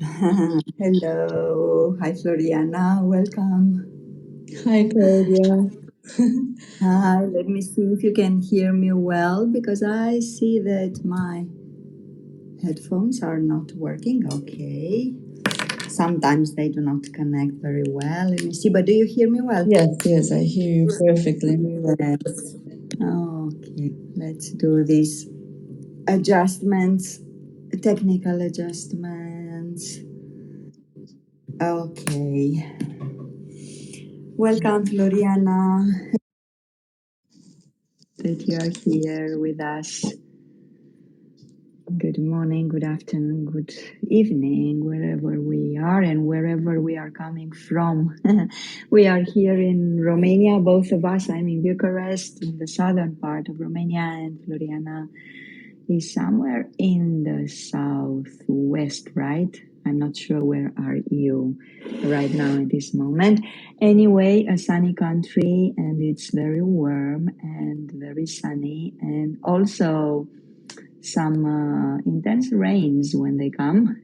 Hello. Hi, Floriana. Welcome. Hi, Claudia. Hi. Let me see if you can hear me well because I see that my headphones are not working. Okay. Sometimes they do not connect very well. Let me see. But do you hear me well? Yes, I hear you perfectly. Yes. Okay. Let's do these adjustments, technical adjustments. Okay. Welcome, Floriana, that you are here with us. Good morning, good afternoon, good evening, wherever we are and wherever we are coming from. We are here in Romania, both of us. I'm in Bucharest, in the southern part of Romania, and Floriana is somewhere in the southwest, right? I'm not sure where are you right now in this moment. Anyway, a sunny country, and it's very warm and very sunny, and also some intense rains when they come,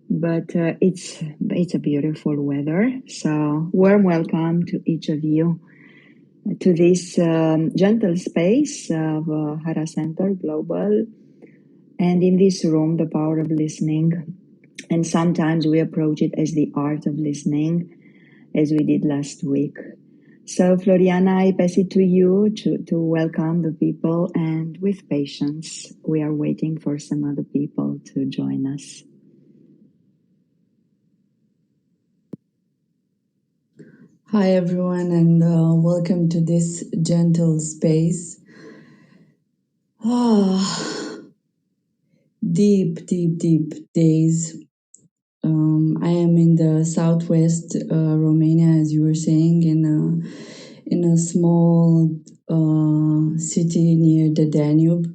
but it's a beautiful weather. So warm welcome to each of you to this gentle space of Hara Center Global, and in this room, the power of listening. And sometimes we approach it as the art of listening, as we did last week. So, Floriana, I pass it to you to welcome the people, and with patience, we are waiting for some other people to join us. Hi, everyone, and welcome to this gentle space. Deep days. I am in the southwest Romania, as you were saying, in a small city near the Danube.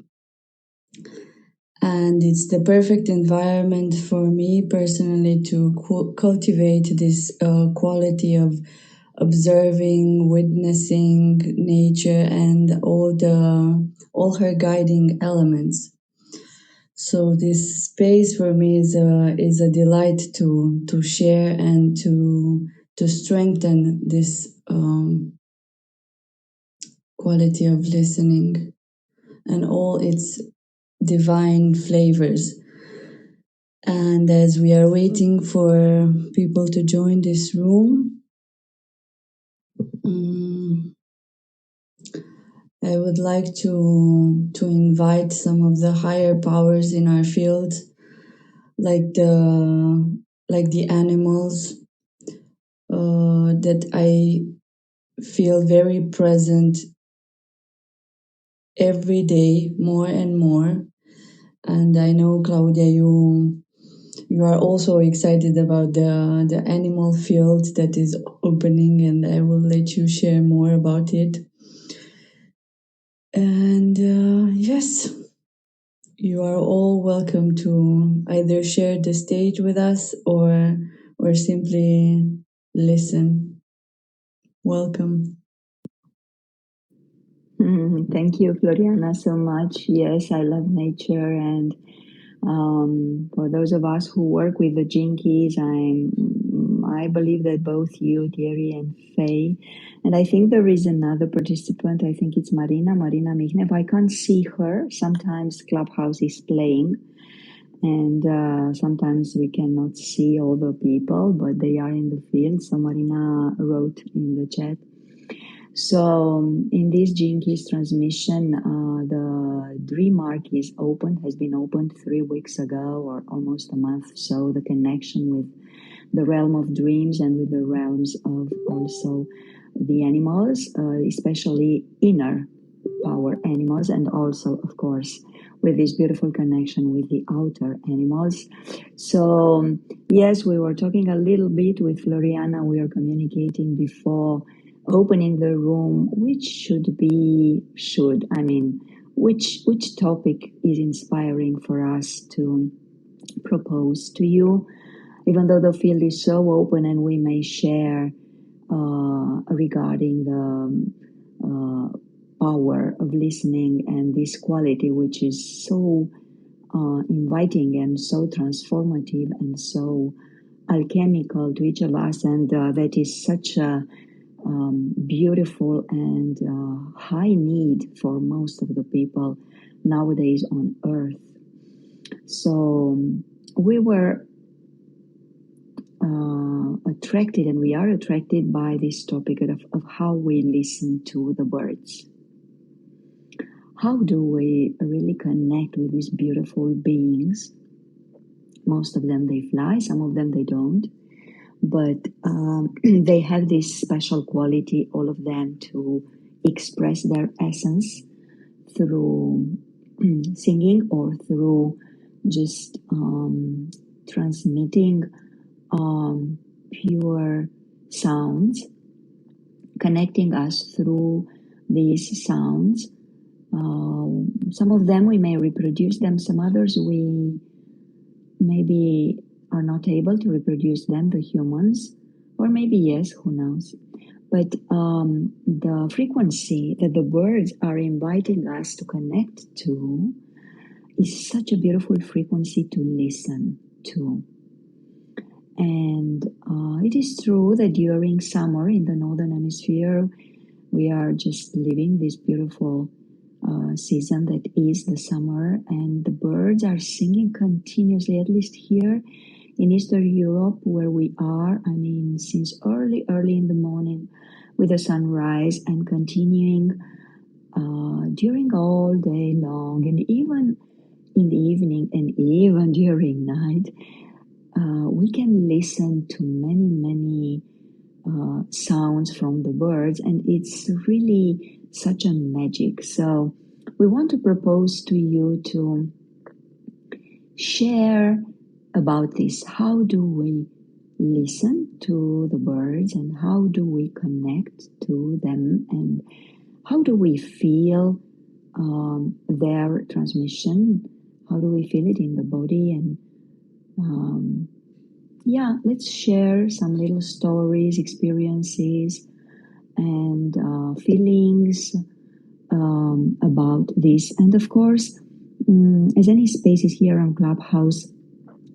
And it's the perfect environment for me personally to cultivate this quality of observing, witnessing nature and all her guiding elements. So this space for me is a delight to share and to strengthen this quality of listening and all its divine flavors. And as we are waiting for people to join this room, I would like to invite some of the higher powers in our field, like the animals that I feel very present every day, more and more. And I know, Claudia, you are also excited about the animal field that is opening, and I will let you share more about it. And yes, you are all welcome to either share the stage with us or simply listen. Welcome. Thank you, Floriana, so much. Yes, I love nature, and for those of us who work with the Gene Keys, I believe that both you, Thierry, and Faye, and I think there is another participant. I think it's Marina Mihnev. I can't see her. Sometimes Clubhouse is playing, and sometimes we cannot see all the people, but they are in the field. So Marina wrote in the chat. So in this Gene Keys transmission, the Dream Arc is open, has been opened 3 weeks ago or almost a month. So the connection with the realm of dreams and with the realms of also the animals, especially inner power animals, and also, of course, with this beautiful connection with the outer animals. So yes, we were talking a little bit with Floriana. We were communicating before opening the room, which which topic is inspiring for us to propose to you, even though the field is so open, and we may share regarding the power of listening and this quality, which is so inviting and so transformative and so alchemical to each of us, and that is such a beautiful and high need for most of the people nowadays on earth. So we were attracted, and we are attracted by this topic of how we listen to the birds. How do we really connect with these beautiful beings? Most of them they fly, some of them they don't, but they have this special quality, all of them, to express their essence through singing or through just transmitting pure sounds, connecting us through these sounds. Some of them we may reproduce them, some others we maybe are not able to reproduce them, the humans, or maybe yes, who knows. But the frequency that the birds are inviting us to connect to is such a beautiful frequency to listen to. And it is true that during summer in the Northern Hemisphere, we are just living this beautiful season that is the summer, and the birds are singing continuously, at least here in Eastern Europe where we are. I mean, since early in the morning with the sunrise and continuing during all day long, and even in the evening and even during night. We can listen to many sounds from the birds, and it's really such a magic. So we want to propose to you to share about this. How do we listen to the birds, and how do we connect to them, and how do we feel their transmission? How do we feel it in the body? And yeah, let's share some little stories, experiences, and feelings about this. And of course, as any spaces here on Clubhouse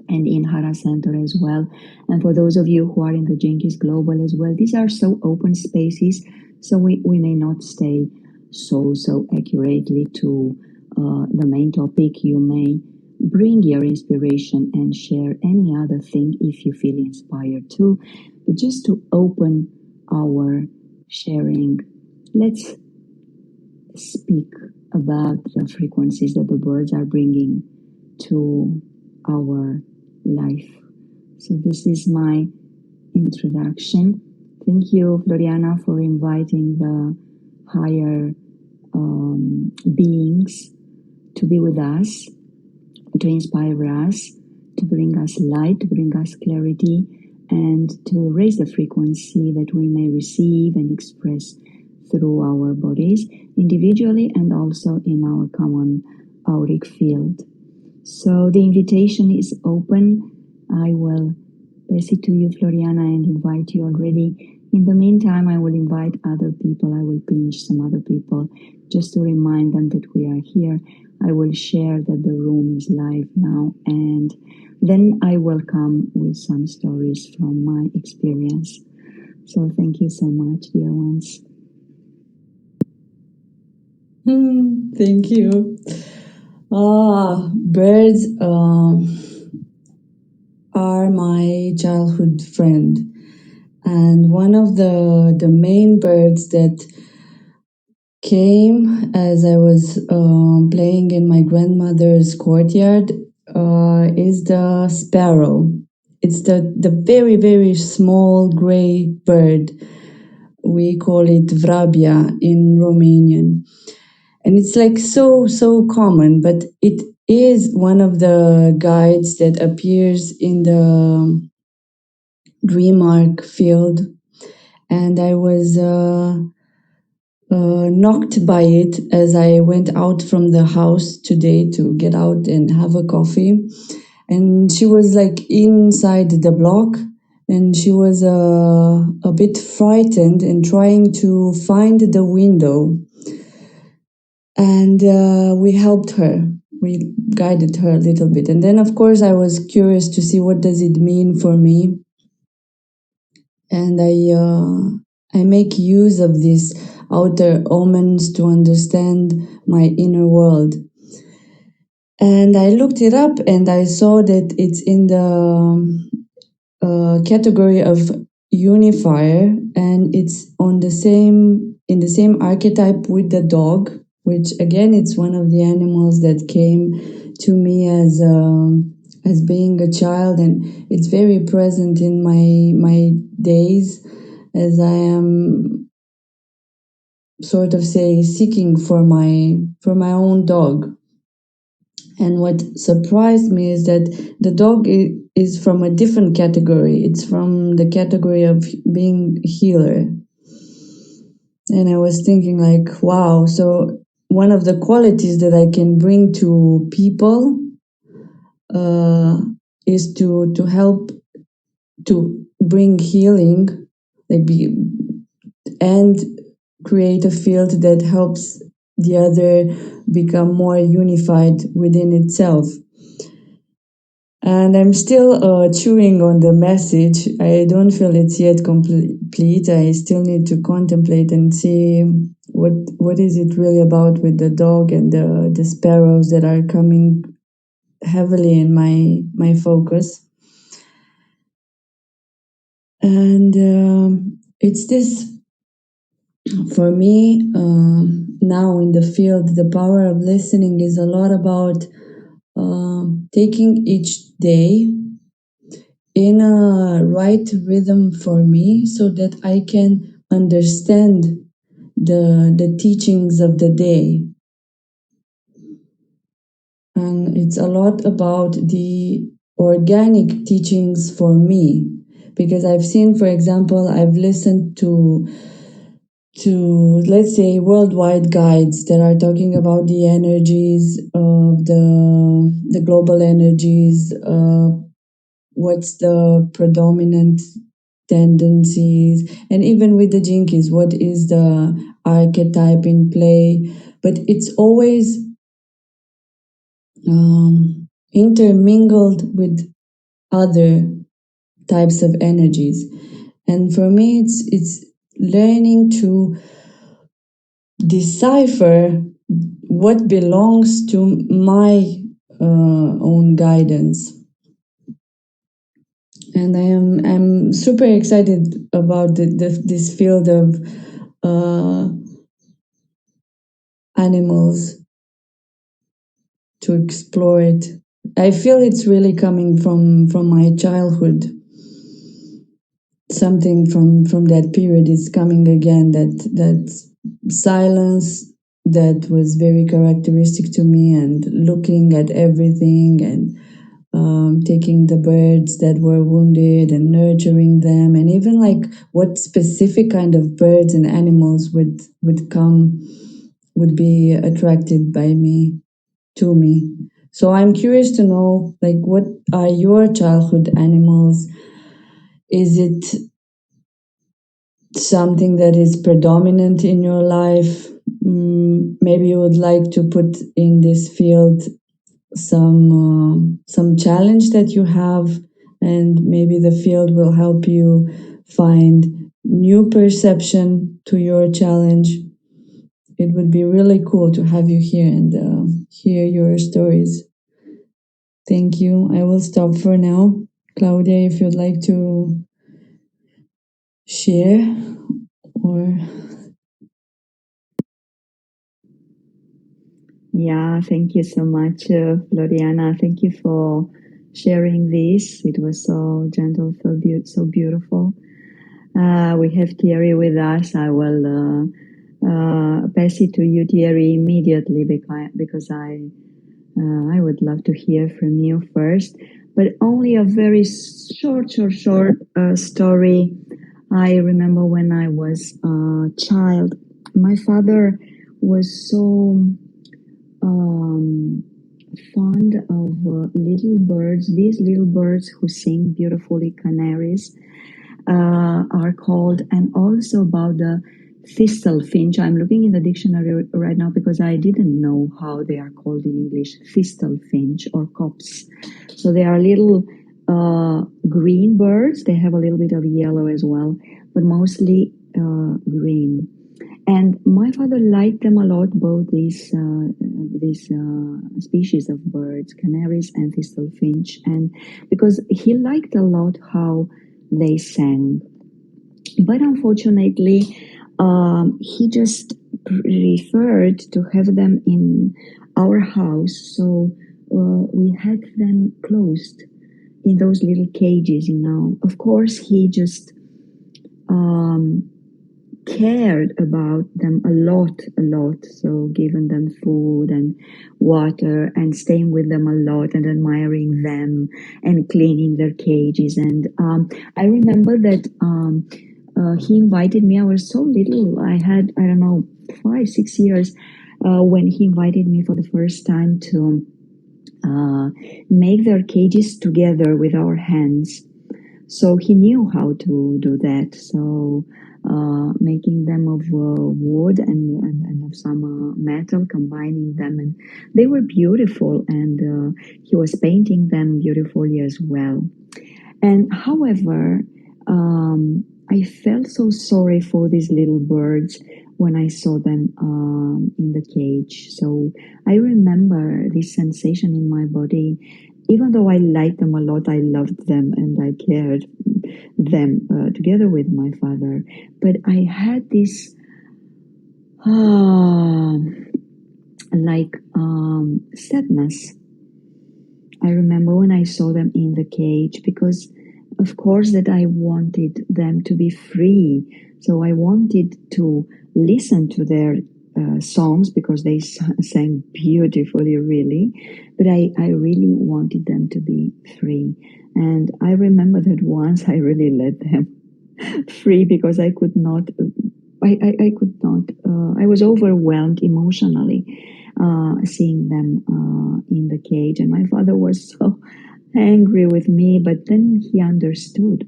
and in Hara Center as well, and for those of you who are in the Jinkies Global as well, these are so open spaces, so we may not stay so accurately to the main topic. You may bring your inspiration and share any other thing if you feel inspired to, but just to open our sharing, let's speak about the frequencies that the birds are bringing to our life. So this is my introduction. Thank you, Floriana, for inviting the higher beings to be with us, to inspire us, to bring us light, to bring us clarity, and to raise the frequency that we may receive and express through our bodies, individually and also in our common auric field. So the invitation is open. I will pass it to you, Floriana, and invite you already. In the meantime, I will invite other people. I will pinch some other people just to remind them that we are here. I will share that the room is live now, and then I will come with some stories from my experience. So thank you so much, dear ones. Thank you. Birds are my childhood friend, and one of the main birds that came as I was playing in my grandmother's courtyard is the sparrow. It's the very small gray bird. We call it vrabia in Romanian. And it's like so common, but it is one of the guides that appears in the dream arc field. And I was knocked by it as I went out from the house today to get out and have a coffee. And she was like inside the block, and she was a bit frightened and trying to find the window. And we helped her. we guided her a little bit. And then, of course, I was curious to see what does it mean for me. And I make use of these outer omens to understand my inner world. And I looked it up and I saw that it's in the category of unifier, and it's on the same in the same archetype with the dog, which again it's one of the animals that came to me as being a child, and it's very present in my days as I am sort of say seeking for my own dog. And what surprised me is that the dog is from a different category. It's from the category of being a healer. And I was thinking like, wow, so one of the qualities that I can bring to people uh, is to help to bring healing, like and create a field that helps the other become more unified within itself. And I'm still chewing on the message. I don't feel it's yet complete. I still need to contemplate and see what is it really about with the dog and the sparrows that are coming heavily in my focus. And it's this, for me, now in the field, the power of listening is a lot about taking each day in a right rhythm for me so that I can understand the teachings of the day. And it's a lot about the organic teachings for me, because I've seen, for example, I've listened to let's say worldwide guides that are talking about the energies of the global energies, what's the predominant tendencies, and even with the jinkies, what is the archetype in play. But it's always intermingled with other types of energies. And for me, it's learning to decipher what belongs to my own guidance. And I'm super excited about this field of animals, to explore it. I feel it's really coming from my childhood. Something from that period is coming again. That silence that was very characteristic to me, and looking at everything, and taking the birds that were wounded and nurturing them, and even like what specific kind of birds and animals would be attracted by me, to me. So I'm curious to know, like, what are your childhood animals? Is it something that is predominant in your life? Maybe you would like to put in this field some challenge that you have, and maybe the field will help you find new perception to your challenge. It would be really cool to have you here and hear your stories. Thank you. I will stop for now. Claudia, if you'd like to share, or Yeah, thank you so much, Floriana. Thank you for sharing this. It was so gentle, so beautiful. We have Thierry with us. I will pass it to you, Thierry, immediately because I would love to hear from you first. But only a very short story. I remember when I was a child, my father was so fond of little birds. These little birds who sing beautifully, canaries, are called, and also about the thistle finch. I'm looking in the dictionary right now because I didn't know how they are called in English. Thistle finch or copse. So they are little green birds. They have a little bit of yellow as well, but mostly green. And my father liked them a lot, both these species of birds, canaries and thistle finch, and because he liked a lot how they sang. But unfortunately, he just preferred to have them in our house, so we had them closed in those little cages, you know. Of course, he just cared about them a lot, so giving them food and water and staying with them a lot and admiring them and cleaning their cages. And I remember that he invited me. I was so little. I had, I don't know, 5-6 years when he invited me for the first time to make their cages together with our hands. So he knew how to do that. So making them of wood and of some metal, combining them, and they were beautiful. And he was painting them beautifully as well. And however, I felt so sorry for these little birds when I saw them in the cage. So I remember this sensation in my body. Even though I liked them a lot, I loved them and I cared them together with my father. But I had this sadness. I remember when I saw them in the cage, because of course that I wanted them to be free. So I wanted to listen to their songs, because they sang beautifully, really. But I really wanted them to be free. And I remember that once I really let them free, because I could not, I was overwhelmed emotionally seeing them in the cage. And my father was so angry with me, but then he understood.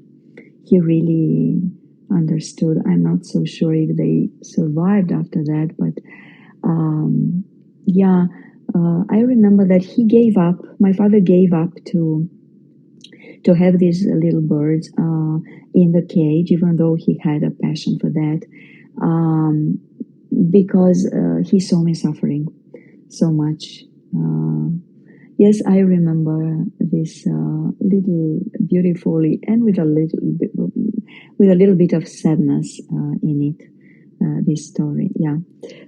He really understood. I'm not so sure if they survived after that, but I remember that he gave up. My father gave up to have these little birds in the cage, even though he had a passion for that, because he saw me suffering so much. Yes, I remember this little beautifully, and with a little bit of sadness in it. This story, yeah.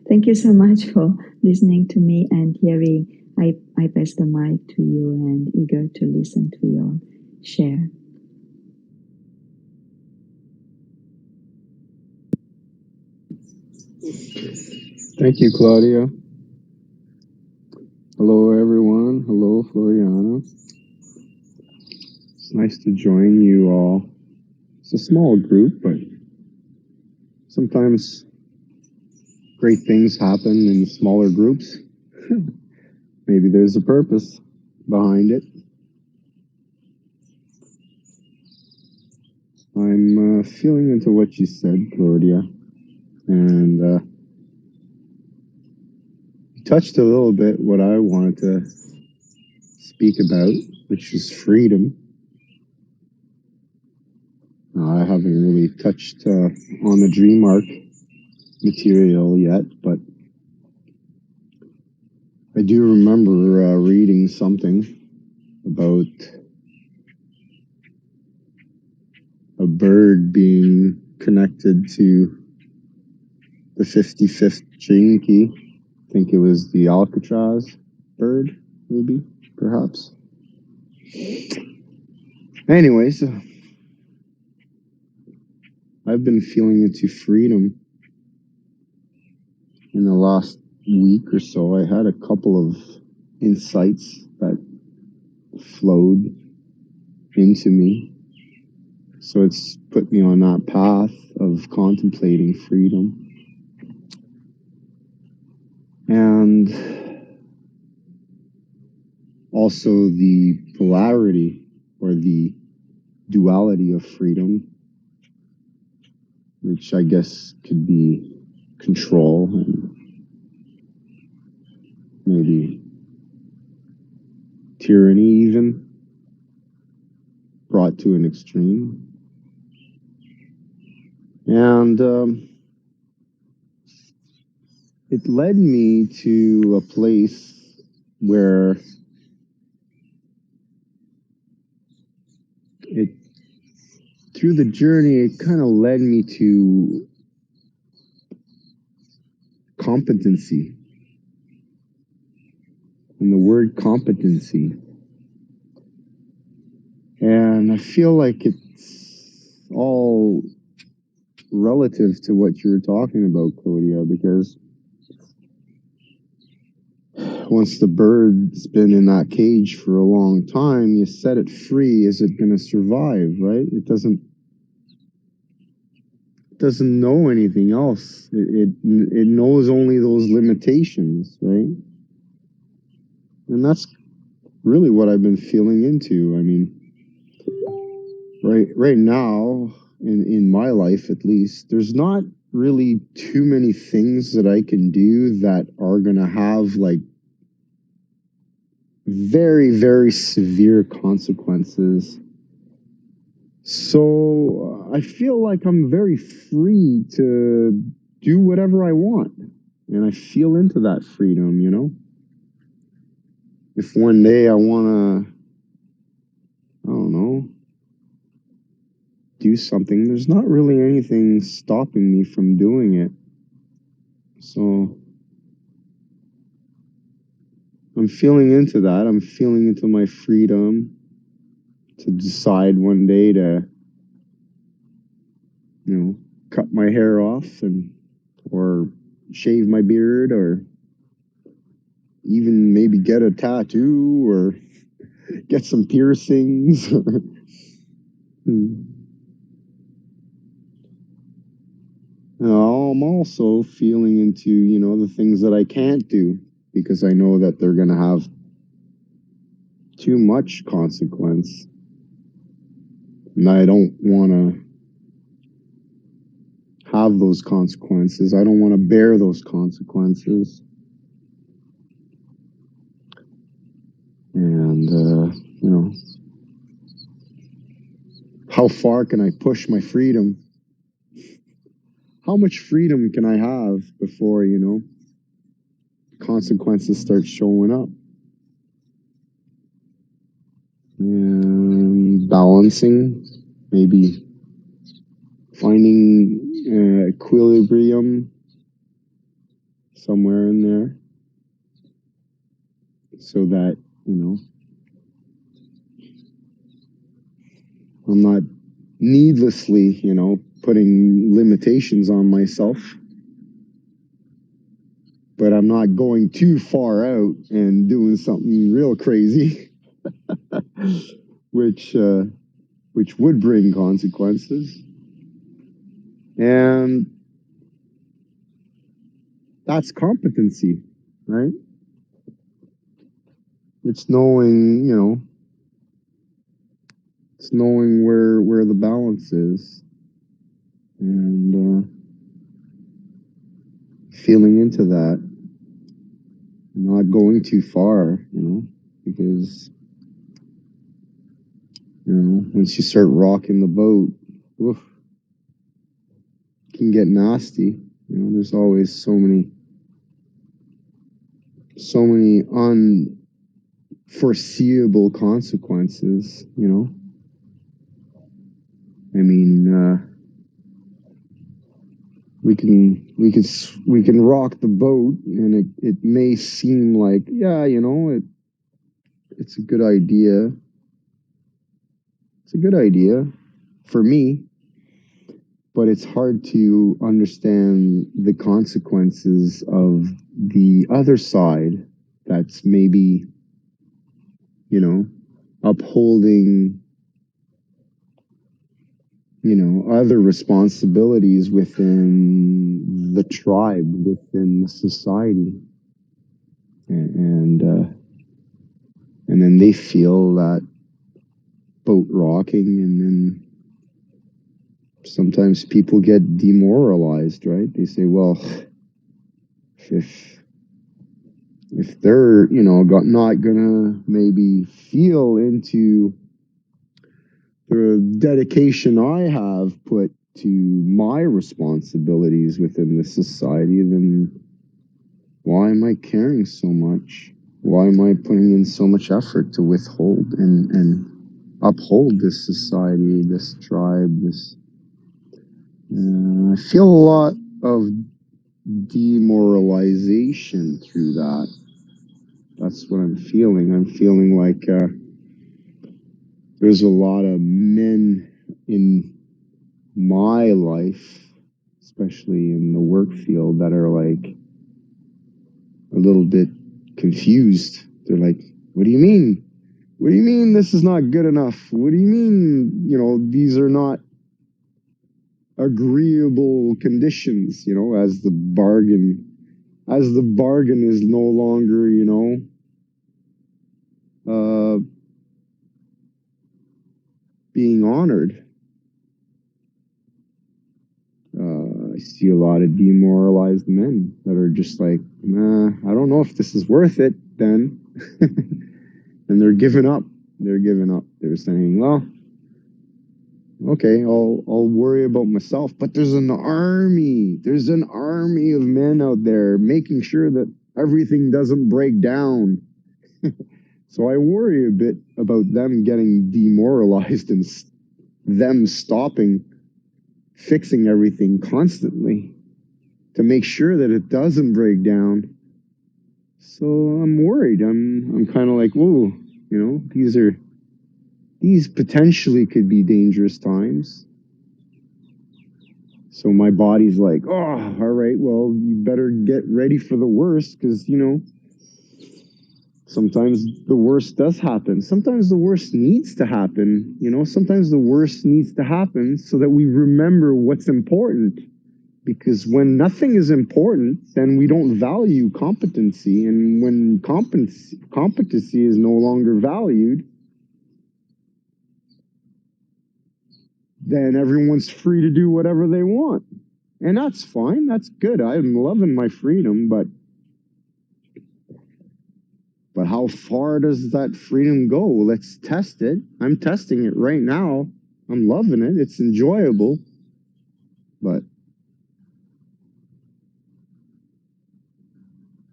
Thank you so much for listening to me. And Thierry, I pass the mic to you, and eager to listen to your share. Thank you, Claudia. Hello, everyone. Hello, Floriana. It's nice to join you all. It's a small group, but sometimes great things happen in smaller groups. Maybe there's a purpose behind it. I'm feeling into what you said, Claudia, and you touched a little bit what I wanted to speak about, which is freedom. I haven't really touched on the dream arc material yet, but I do remember reading something about a bird being connected to the 55th gene key. I think it was the Alcatraz bird, maybe, perhaps. Anyways, I've been feeling into freedom in the last week or so. I had a couple of insights that flowed into me. So it's put me on that path of contemplating freedom. And also the polarity or the duality of freedom, which I guess could be control and maybe tyranny even, brought to an extreme. And it led me to a place where through the journey, it kind of led me to competency. And the word competency. And I feel like it's all relative to what you were talking about, Claudia, because once the bird's been in that cage for a long time, you set it free. Is it going to survive, right? It doesn't know anything else. It knows only those limitations, right? And that's really what I've been feeling into. I mean, right now, in my life at least, there's not really too many things that I can do that are going to have like very, very severe consequences. So I feel like I'm very free to do whatever I want. And I feel into that freedom, you know? If one day I want to, I don't know, do something, there's not really anything stopping me from doing it. So I'm feeling into that. I'm feeling into my freedom to decide one day to, you know, cut my hair off or shave my beard or even maybe get a tattoo or get some piercings. I'm also feeling into, you know, the things that I can't do because I know that they're going to have too much consequence. And I don't want to have those consequences. I don't want to bear those consequences. And, you know, how far can I push my freedom? How much freedom can I have before, you know, consequences start showing up? And balancing, maybe finding equilibrium somewhere in there so that, you know, I'm not needlessly, you know, putting limitations on myself, but I'm not going too far out and doing something real crazy, which would bring consequences. And that's competency, right? It's knowing, you know, it's knowing where the balance is and feeling into that, not going too far, you know, because, you know, once you start rocking the boat, oof, it can get nasty. You know, there's always so many unforeseeable consequences, you know. I mean, we can rock the boat and it may seem like, yeah, you know, it's a good idea. It's a good idea for me, but it's hard to understand the consequences of the other side that's maybe, you know, upholding, you know, other responsibilities within the tribe, within the society. And then they feel that boat rocking, and then sometimes people get demoralized, right? They say, well, if they're, you know, not gonna maybe feel into the dedication I have put to my responsibilities within this society, then why am I caring so much? Why am I putting in so much effort to withhold and uphold this society, this tribe, this... I feel a lot of demoralization through that. That's what I'm feeling. I'm feeling like there's a lot of men in my life, especially in the work field, that are like a little bit confused. They're like, what do you mean? What do you mean this is not good enough? What do you mean, you know, these are not agreeable conditions, you know, as the bargain is no longer, you know, being honored. I see a lot of demoralized men that are just like, nah, I don't know if this is worth it then. And they're giving up. They're giving up. They're saying, well, okay, I'll worry about myself. But there's an army. There's an army of men out there making sure that everything doesn't break down. So I worry a bit about them getting demoralized and them stopping fixing everything constantly to make sure that it doesn't break down. So I'm worried. I'm kind of like, whoa, you know, these potentially could be dangerous times. So my body's like, oh, all right, well, you better get ready for the worst, because, you know, sometimes the worst does happen. Sometimes the worst needs to happen, you know, sometimes the worst needs to happen so that we remember what's important. Because when nothing is important, then we don't value competency. And when competency is no longer valued, then everyone's free to do whatever they want. And that's fine. That's good. I'm loving my freedom, but how far does that freedom go? Let's test it. I'm testing it right now. I'm loving it. It's enjoyable. But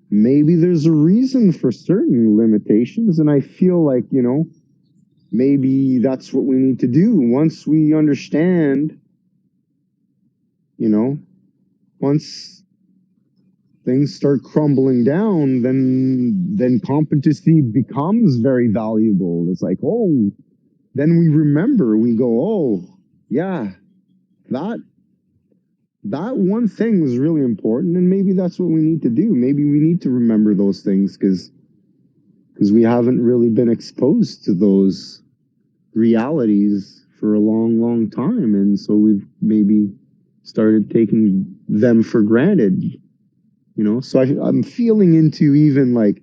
maybe there's a reason for certain limitations, and I feel like, you know, maybe that's what we need to do. Once we understand, you know, once things start crumbling down, then competency becomes very valuable. It's like, oh, then we remember, we go, oh, yeah, that one thing was really important, and maybe that's what we need to do. Maybe we need to remember those things because we haven't really been exposed to those realities for a long time, and so we've maybe started taking them for granted, you know. So I'm feeling into even like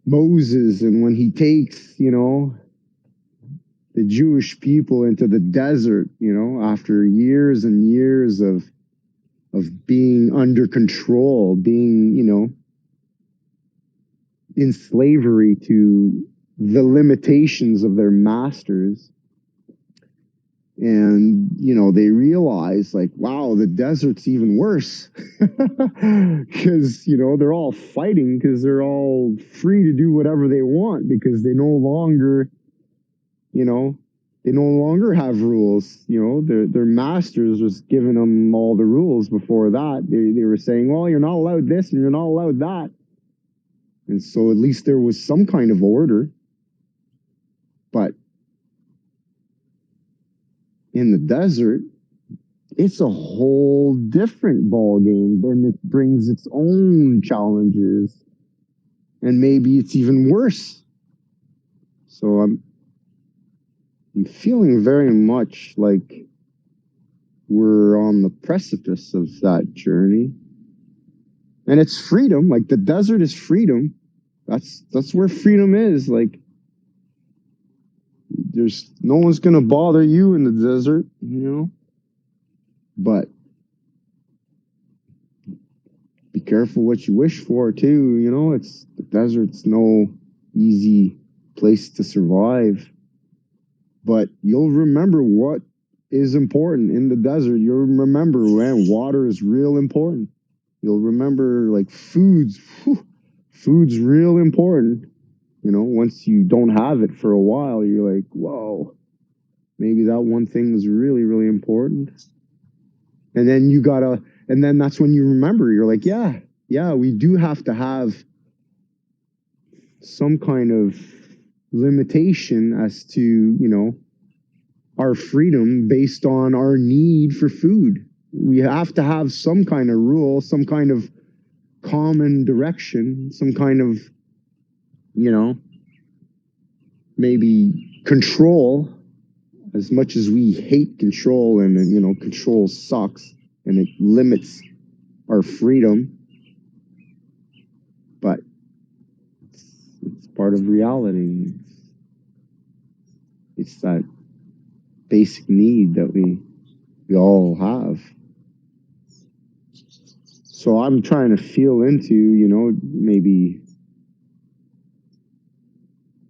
Moses, and when he takes, you know, the Jewish people into the desert, you know, after years and years of being under control, being, you know, in slavery to the limitations of their masters. And, you know, they realize like, wow, the desert's even worse. Because, you know, they're all fighting because they're all free to do whatever they want, because they no longer, you know, they no longer have rules. You know, their masters was giving them all the rules before that. They were saying, well, you're not allowed this and you're not allowed that. And so at least there was some kind of order. But in the desert, it's a whole different ball game, and it brings its own challenges, and maybe it's even worse. So I'm feeling very much like we're on the precipice of that journey, and it's freedom. Like the desert is freedom. That's where freedom is. Like there's no one's gonna bother you in the desert, you know. But careful what you wish for too. You know, the desert's no easy place to survive, but you'll remember what is important in the desert. You'll remember when water is real important. You'll remember like food's real important. You know, once you don't have it for a while, you're like, whoa, maybe that one thing is really, really important. And then that's when you remember, you're like, yeah, we do have to have some kind of limitation as to, you know, our freedom based on our need for food. We have to have some kind of rule, some kind of common direction, some kind of, you know, maybe control. As much as we hate control, and you know, control sucks and it limits our freedom, but it's part of reality. It's that basic need that we all have. So I'm trying to feel into, you know, maybe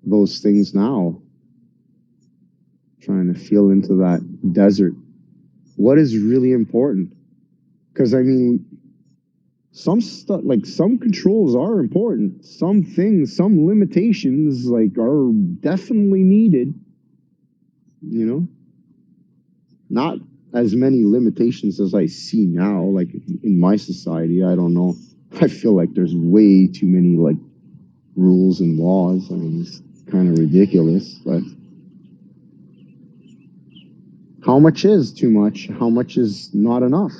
those things now. Trying to feel into that desert. What is really important? Because I mean, some stuff, like some controls are important. Some things, some limitations, like are definitely needed. You know, not as many limitations as I see now. Like in my society, I don't know. I feel like there's way too many like rules and laws. I mean, it's kind of ridiculous. But how much is too much? How much is not enough?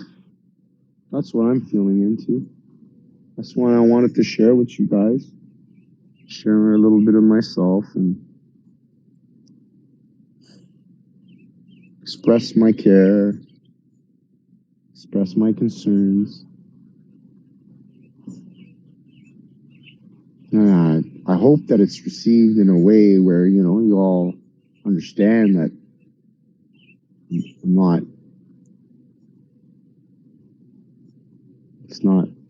That's what I'm feeling into. That's why I wanted to share with you guys. Share a little bit of myself and express my care, express my concerns. And I hope that it's received in a way where, you know, you all understand that it's not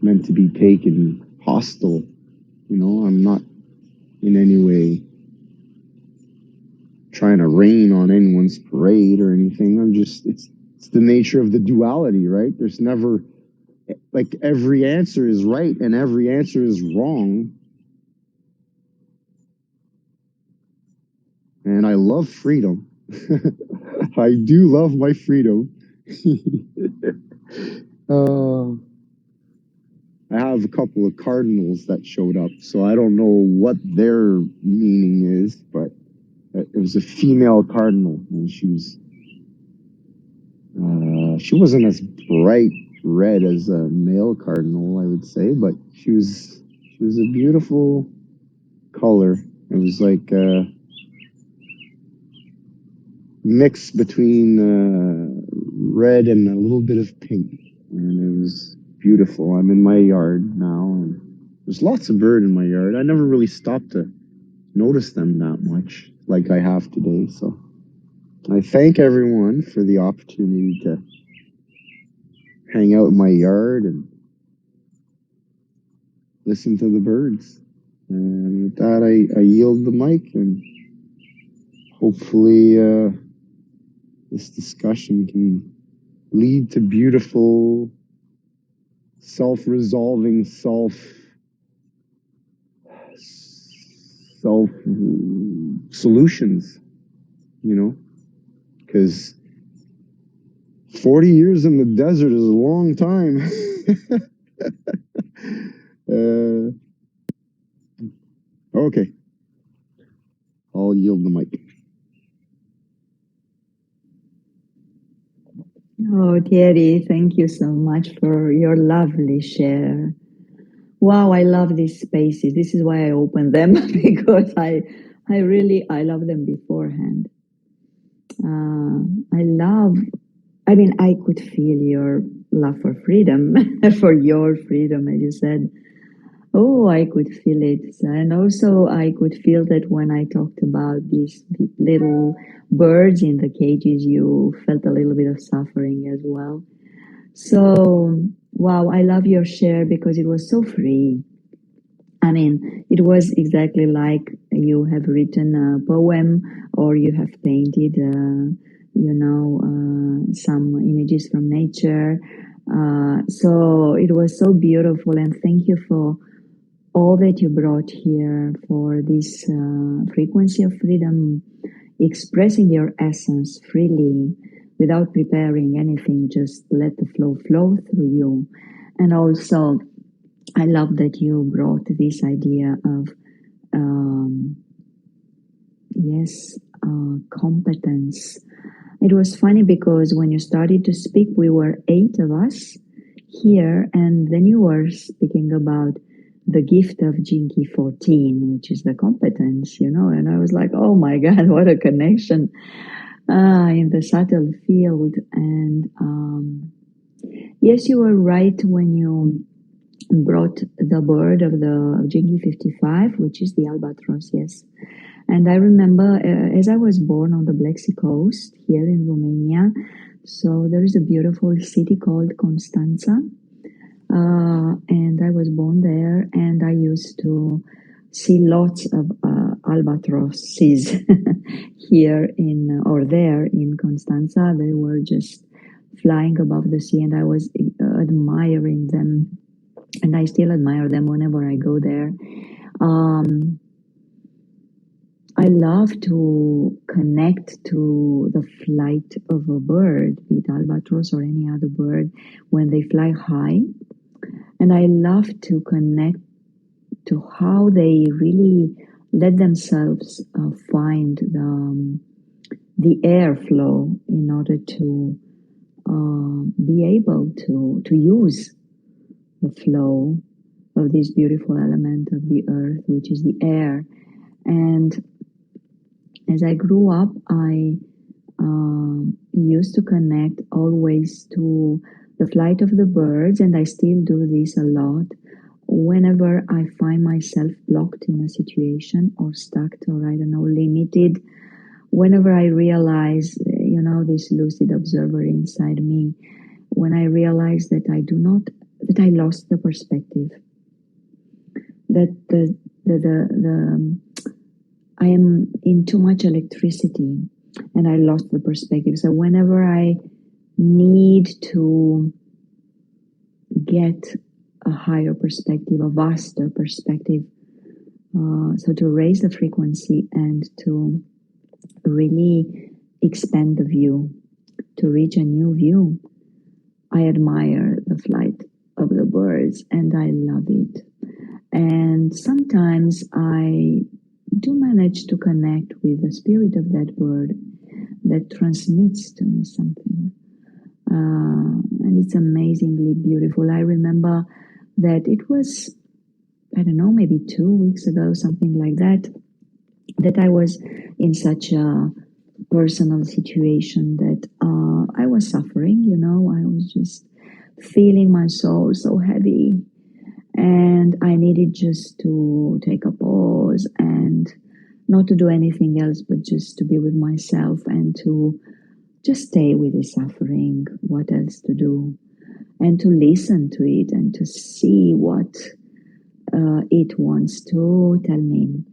meant to be taken hostile. You know, I'm not in any way trying to rain on anyone's parade or anything. It's the nature of the duality, right? There's never, like, every answer is right and every answer is wrong. And I love freedom. I do love my freedom. I have a couple of cardinals that showed up, so I don't know what their meaning is, but it was a female cardinal, and she wasn't as bright red as a male cardinal, I would say, but she was a beautiful color. It was like a mix between red and a little bit of pink, and it was beautiful. I'm in my yard now, and there's lots of bird in my yard. I never really stopped to notice them that much like I have today. So I thank everyone for the opportunity to hang out in my yard and listen to the birds. And with that, I yield the mic, and hopefully this discussion can lead to beautiful, self-resolving, self solutions, you know, because 40 years in the desert is a long time. Okay, I'll yield the mic. Oh, Thierry, thank you so much for your lovely share. Wow, I love these spaces. This is why I open them, because I love them beforehand. I could feel your love for freedom, for your freedom, as you said. Oh, I could feel it. And also I could feel that when I talked about these little birds in the cages, you felt a little bit of suffering as well. So Wow, I love your share because it was so free. I mean, it was exactly like you have written a poem or you have painted, some images from nature. So it was so beautiful, and thank you for all that you brought here, for this frequency of freedom, expressing your essence freely without preparing anything, just let the flow through you. And also, I love that you brought this idea of, competence. It was funny because when you started to speak, we were 8 of us here, and then you were speaking about the gift of Jinki 14, which is the competence, and I was like, oh my God, what a connection in the subtle field. And yes, you were right when you brought the bird of the Jinki 55, which is the albatross, yes. And I remember as I was born on the Black Sea coast here in Romania, so there is a beautiful city called Constanța, and I was born there, and I used to see lots of albatrosses here there in Constanța. They were just flying above the sea, and I was admiring them, and I still admire them whenever I go there. I love to connect to the flight of a bird, be it albatross or any other bird, when they fly high. And I love to connect to how they really let themselves find the airflow in order to be able to use the flow of this beautiful element of the earth, which is the air. And as I grew up, I used to connect always to the flight of the birds, and I still do this a lot. Whenever I find myself blocked in a situation or stuck or, I don't know, limited, whenever I realize, this lucid observer inside me, when I realize that I lost the perspective, that I am in too much electricity and I lost the perspective. So whenever I need to get a higher perspective, a vaster perspective, so to raise the frequency and to really expand the view, to reach a new view, I admire the flight of the birds and I love it. And sometimes I do manage to connect with the spirit of that bird that transmits to me something. And it's amazingly beautiful. I remember that it was, I don't know, maybe 2 weeks ago, something like that, that I was in such a personal situation that I was suffering, I was just feeling my soul so heavy. And I needed just to take a pause and not to do anything else, but just to be with myself and to just stay with the suffering. What else to do? And to listen to it and to see what it wants to tell me.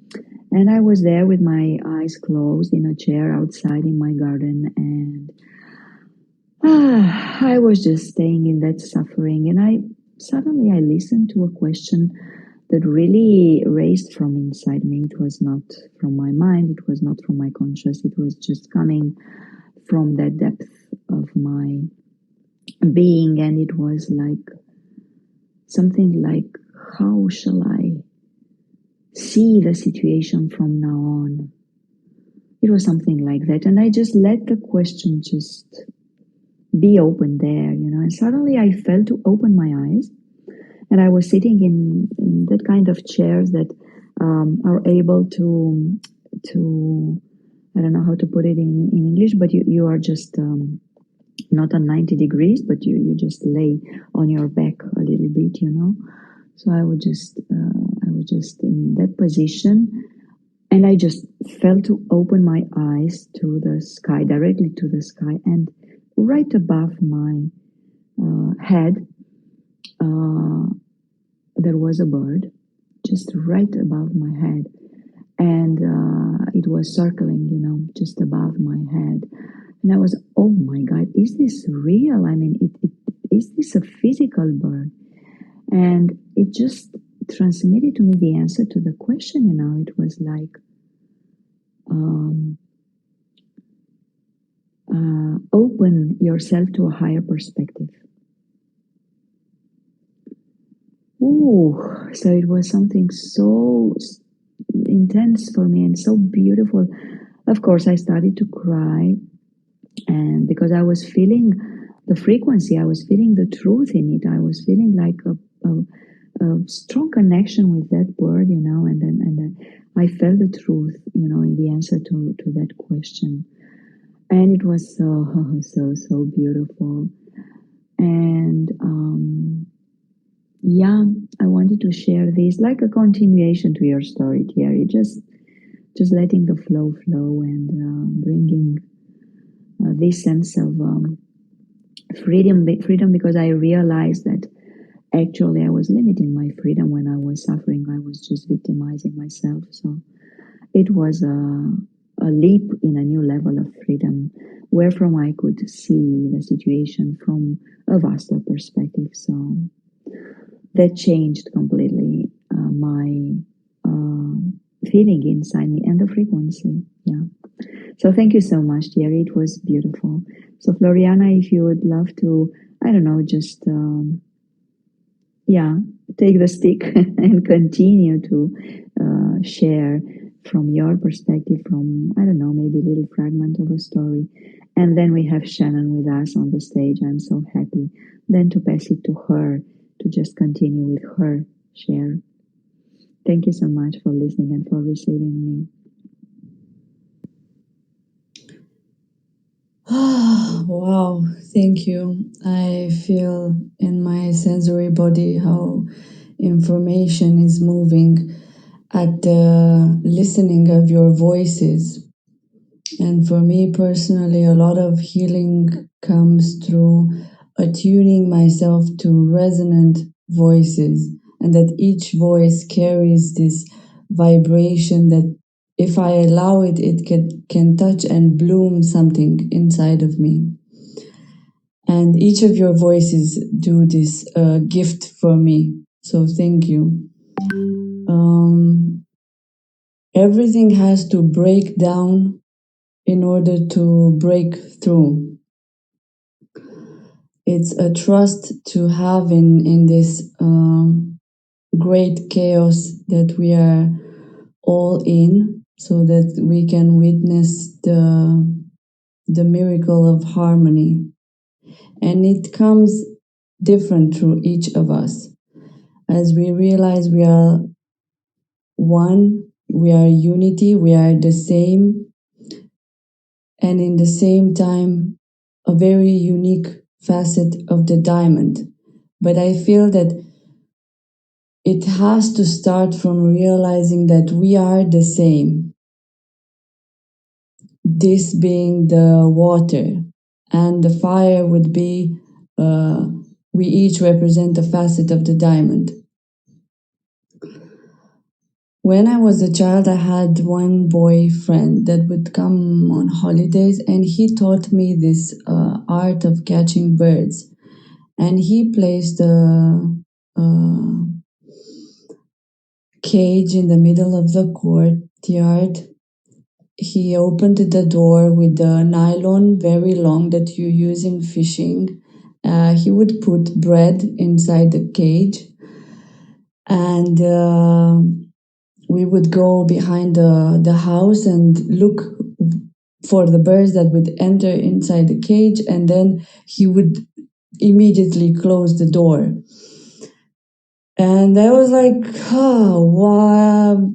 And I was there with my eyes closed in a chair outside in my garden, and I was just staying in that suffering. And suddenly I listened to a question that really raised from inside me. It was not from my mind, it was not from my conscious, it was just coming from that depth of my being. And it was like something like, how shall I see the situation from now on? It was something like that. And I just let the question just be open there, and suddenly I felt to open my eyes. And I was sitting in that kind of chairs that are able to, I don't know how to put it in English, but you are just not on 90 degrees, but you just lay on your back a little bit, So I was just in that position, and I just felt to open my eyes to the sky, directly to the sky, and right above my head, uh, there was a bird just right above my head, and it was circling, just above my head. And I was, oh my God, is this real? I mean, is this a physical bird? And it just transmitted to me the answer to the question. It was like, open yourself to a higher perspective. Ooh, so it was something so intense for me and so beautiful. Of course, I started to cry, and because I was feeling the frequency, I was feeling the truth in it. I was feeling like a strong connection with that word, and then I felt the truth, in the answer to that question. And it was so beautiful. And yeah, I wanted to share this like a continuation to your story, Thierry. Just letting the flow and bringing this sense of freedom, because I realized that actually I was limiting my freedom when I was suffering. I was just victimizing myself. So it was a leap in a new level of freedom, wherefrom I could see the situation from a vaster perspective. So that changed completely my feeling inside me and the frequency. Yeah. So thank you so much, Thierry. It was beautiful. So Floriana, if you would love to, I don't know, just take the stick and continue to share from your perspective, from, I don't know, maybe a little fragment of a story. And then we have Shannon with us on the stage. I'm so happy then to pass it to her to just continue with her share. Thank you so much for listening and for receiving me. Wow, thank you. I feel in my sensory body how information is moving at the listening of your voices. And for me personally, a lot of healing comes through attuning myself to resonant voices, and that each voice carries this vibration that if I allow it, it can touch and bloom something inside of me. And each of your voices do this gift for me. So thank you. Everything has to break down in order to break through. It's a trust to have in this great chaos that we are all in, so that we can witness the miracle of harmony. And it comes different through each of us. As we realize we are one, we are unity, we are the same, and in the same time, a very unique facet of the diamond. But I feel that it has to start from realizing that we are the same. This being the water, and the fire would be, we each represent a facet of the diamond. When I was a child, I had one boyfriend that would come on holidays, and he taught me this art of catching birds. And he placed a cage in the middle of the courtyard. He opened the door with the nylon very long that you use in fishing. He would put bread inside the cage, and we would go behind the house and look for the birds that would enter inside the cage, and then he would immediately close the door. And I was like, oh, wow.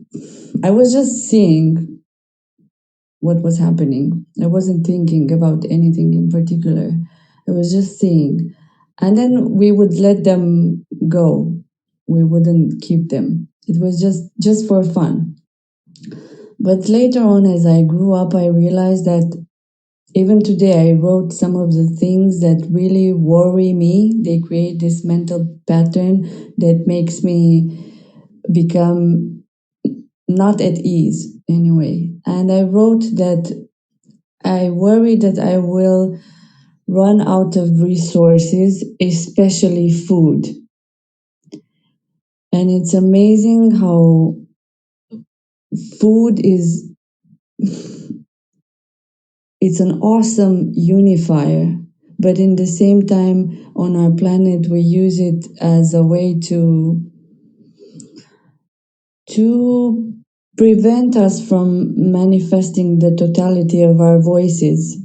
I was just seeing what was happening. I wasn't thinking about anything in particular. I was just seeing. And then we would let them go. We wouldn't keep them. It was just for fun. But later on, as I grew up, I realized that even today, I wrote some of the things that really worry me. They create this mental pattern that makes me become not at ease anyway. And I wrote that I worry that I will run out of resources, especially food. And it's amazing how food is, it's an awesome unifier, but in the same time on our planet we use it as a way to prevent us from manifesting the totality of our voices,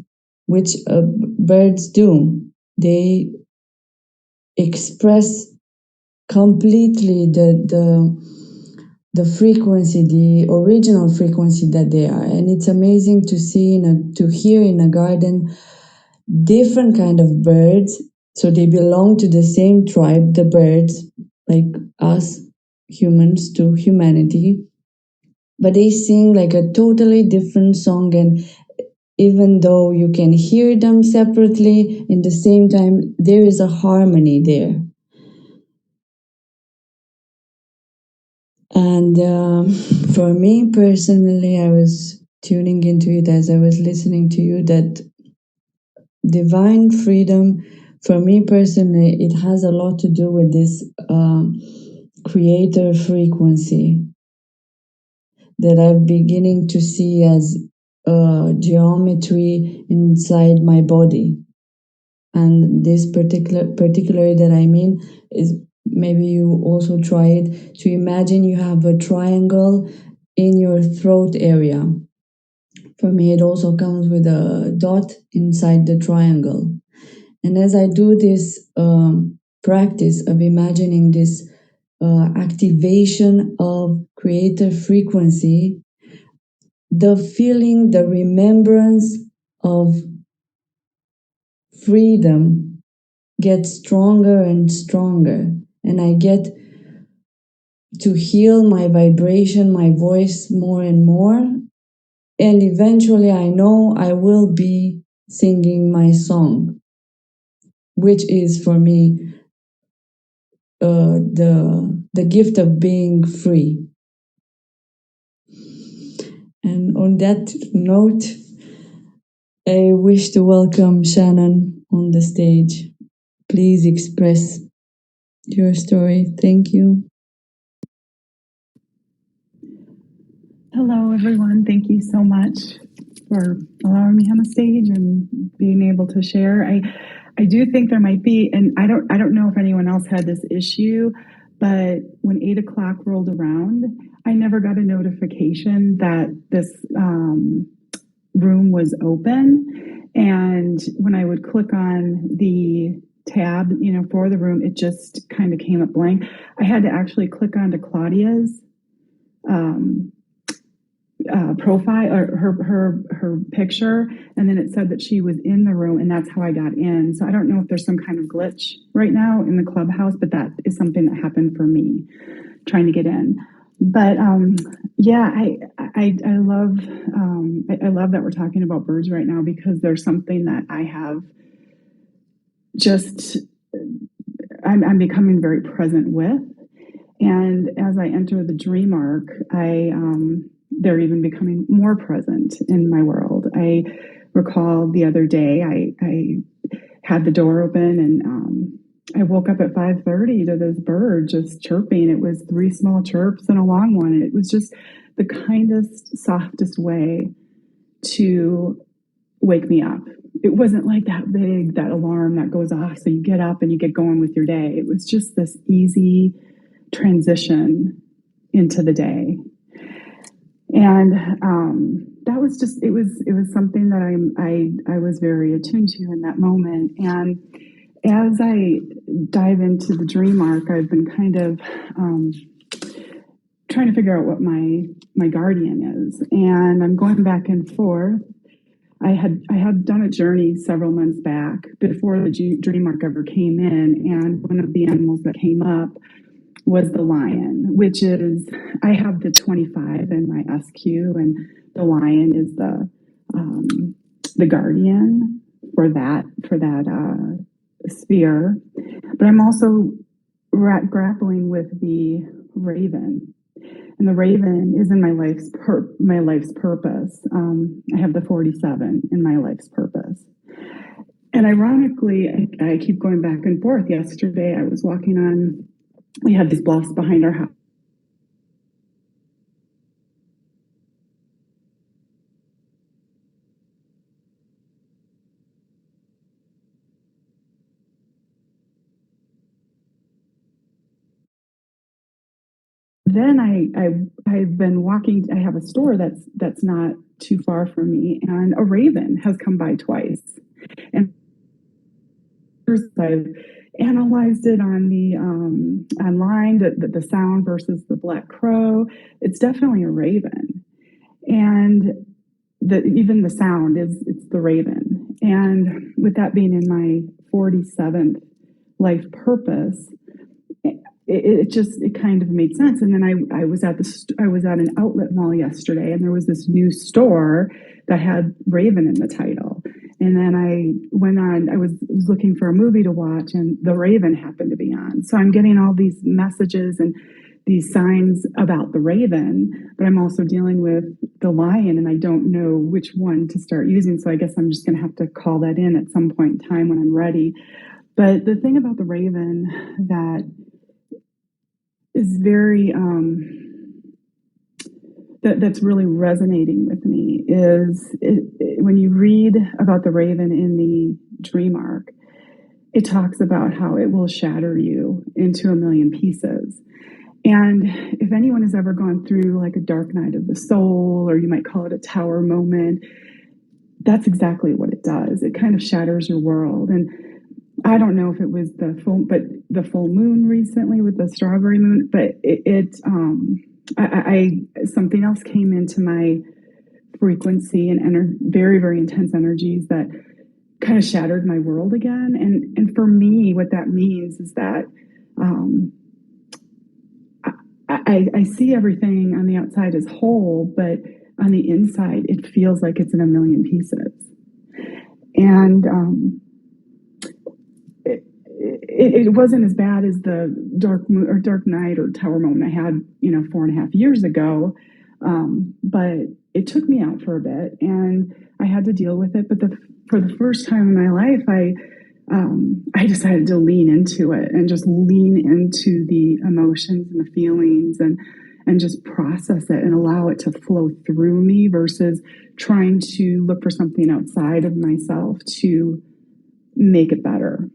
which birds do. They express completely the frequency, the original frequency that they are. And it's amazing to see to hear in a garden different kind of birds. So they belong to the same tribe, the birds, like us humans to humanity, but they sing like a totally different song. And even though you can hear them separately, in the same time there is a harmony there. And for me personally, I was tuning into it as I was listening to you, that divine freedom, for me personally, it has a lot to do with this creator frequency that I'm beginning to see as geometry inside my body. And this particular that I mean is, maybe you also try it, to imagine you have a triangle in your throat area. For me, it also comes with a dot inside the triangle. And as I do this practice of imagining this activation of creator frequency, the feeling, the remembrance of freedom gets stronger and stronger. And I get to heal my vibration, my voice more and more. And eventually I know I will be singing my song, which is for me the gift of being free. And on that note, I wish to welcome Shannon on the stage. Please express your story. Thank you. Hello, everyone. Thank you so much for allowing me on the stage and being able to share. I do think there might be, and I don't know if anyone else had this issue, but when 8 o'clock rolled around, I never got a notification that this room was open. And when I would click on the tab, for the room, it just kind of came up blank. I had to actually click onto Claudia's profile, or her picture, and then it said that she was in the room, and that's how I got in. So I don't know if there's some kind of glitch right now in the Clubhouse, but that is something that happened for me trying to get in. But yeah, I love I love that we're talking about birds right now, because there's something that I have just I'm becoming very present with. And as I enter the dream arc, they're even becoming more present in my world. I recall the other day I had the door open, and I woke up at 5:30 to this bird just chirping. It was 3 small chirps and a long one. And it was just the kindest, softest way to wake me up. It wasn't like that alarm that goes off so you get up and you get going with your day. It was just this easy transition into the day. And that was just, it was something that I was very attuned to in that moment. And as I dive into the dream arc, I've been kind of trying to figure out what my guardian is, and I'm going back and forth. I had done a journey several months back before the dream arc ever came in, and one of the animals that came up was the lion, which is, I have the 25 in my SQ, and the lion is the guardian for that sphere, but I'm also grappling with the raven, and the raven is in my life's purpose. I have the 47 in my life's purpose, and ironically, I keep going back and forth. Yesterday, I was walking on. We had these bluffs behind our house. Then I've been walking. I have a store that's not too far from me, and a raven has come by twice. And I've analyzed it on the online, the sound versus the black crow. It's definitely a raven, and even the sound it's the raven. And with that being in my 47th life purpose, it kind of made sense. And then I was at an outlet mall yesterday, and there was this new store that had Raven in the title. And then I went on. I was looking for a movie to watch, and the Raven happened to be on. So I'm getting all these messages and these signs about the Raven, but I'm also dealing with the lion, and I don't know which one to start using. So I guess I'm just going to have to call that in at some point in time when I'm ready. But the thing about the Raven that is very that's really resonating with me is when you read about the raven in the dream arc, it talks about how it will shatter you into a million pieces. And if anyone has ever gone through like a dark night of the soul, or you might call it a tower moment, that's exactly what it does. It kind of shatters your world. And I don't know if it was the full moon recently with the strawberry moon, but something else came into my frequency and very, very intense energies that kind of shattered my world again. And for me, what that means is that I see everything on the outside as whole, but on the inside, it feels like it's in a million pieces. And it wasn't as bad as the dark night or tower moment I had, 4.5 years ago. But it took me out for a bit, and I had to deal with it. But for the first time in my life, I decided to lean into it and just lean into the emotions and the feelings and just process it and allow it to flow through me versus trying to look for something outside of myself to make it better.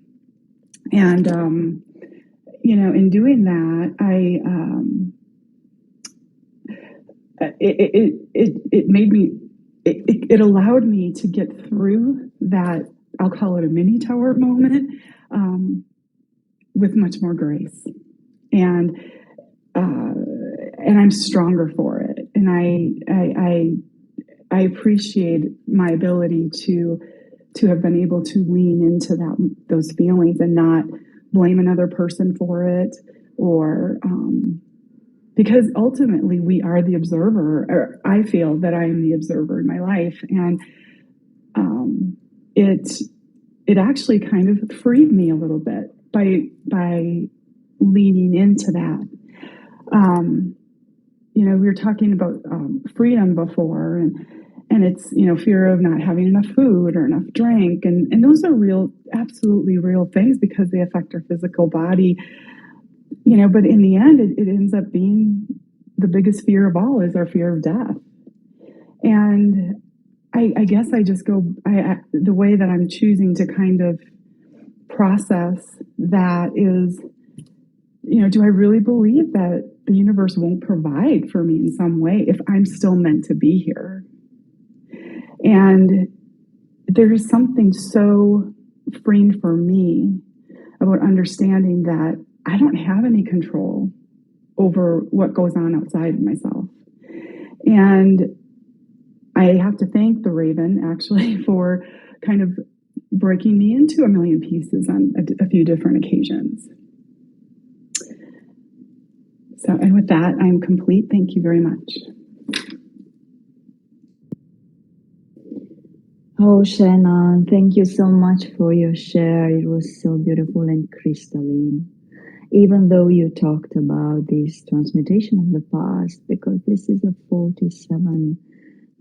And, in doing that, it allowed me to get through that, I'll call it a mini tower moment, with much more grace. And I'm stronger for it. And I appreciate my ability to have been able to lean into those feelings and not blame another person for it, or because ultimately we are the observer, or I feel that I am the observer in my life. And it actually kind of freed me a little bit by leaning into that. We were talking about freedom before, and it's, fear of not having enough food or enough drink. And those are real, absolutely real things because they affect our physical body, but in the end, it ends up being the biggest fear of all is our fear of death. And I guess I just the way that I'm choosing to kind of process that is, do I really believe that the universe won't provide for me in some way if I'm still meant to be here? And there is something so freeing for me about understanding that I don't have any control over what goes on outside of myself. And I have to thank the Raven actually for kind of breaking me into a million pieces on a few different occasions. So, and with that, I'm complete. Thank you very much. Oh, Shannon, thank you so much for your share. It was so beautiful and crystalline. Even though you talked about this transmutation of the past, because this is a 47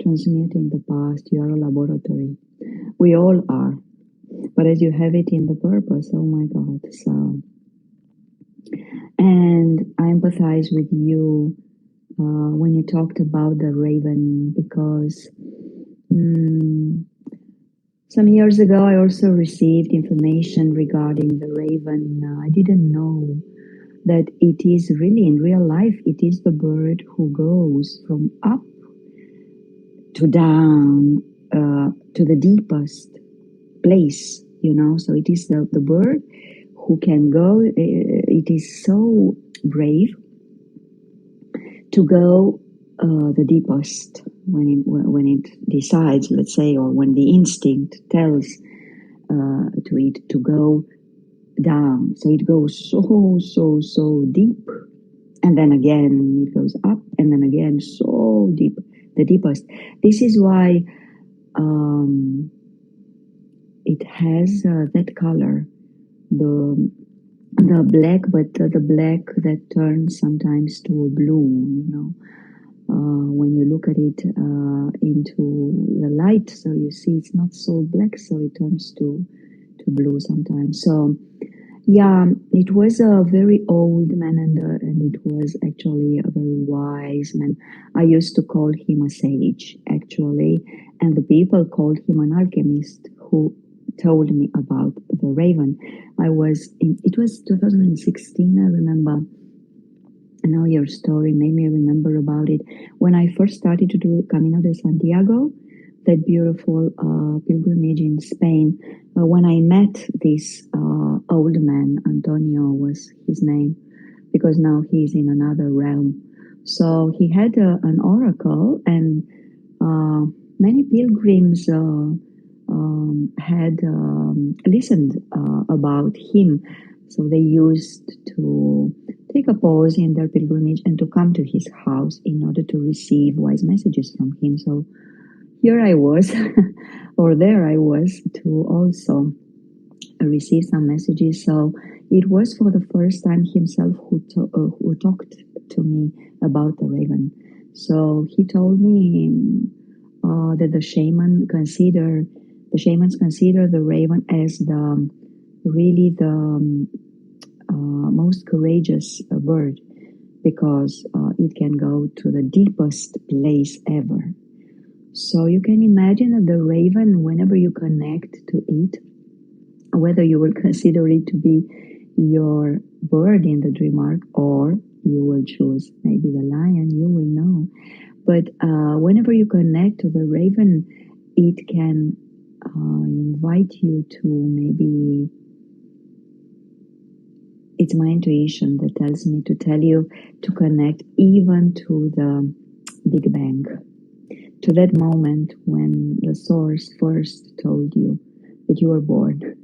transmuting the past, you are a laboratory. We all are. But as you have it in the purpose, oh my God. So, and I empathize with you when you talked about the raven, because some years ago I also received information regarding the raven. I didn't know that it is really in real life, it is the bird who goes from up to down to the deepest place, you know. So it is the bird who can go, it is so brave to go the deepest when it decides, let's say, or when the instinct tells to it to go down. So it goes so deep, and then again it goes up, and then again so deep, the deepest. This is why it has that color, the black, but the black that turns sometimes to a blue, you know, when you look at it into the light. So you see it's not so black, so it turns to blue sometimes. So yeah, it was a very old man, and it was actually a very wise man. I used to call him a sage, actually, and the people called him an alchemist who told me about the raven. It was 2016, I remember. And now your story made me remember about it. When I first started to do Camino de Santiago, that beautiful pilgrimage in Spain, when I met this old man, Antonio was his name, because now he's in another realm. So he had an oracle, and many pilgrims had listened about him. So they used to take a pause in their pilgrimage and to come to his house in order to receive wise messages from him. So here I was, or there I was, to also receive some messages. So it was for the first time himself who talked to me about the raven. So he told me that the shamans consider the raven as the most courageous bird, because it can go to the deepest place ever. So you can imagine that the raven, whenever you connect to it, whether you will consider it to be your bird in the dream arc, or you will choose maybe the lion, you will know. But whenever you connect to the raven, it can invite you to maybe, it's my intuition that tells me to tell you to connect even to the Big Bang, to that moment when the source first told you that you were born.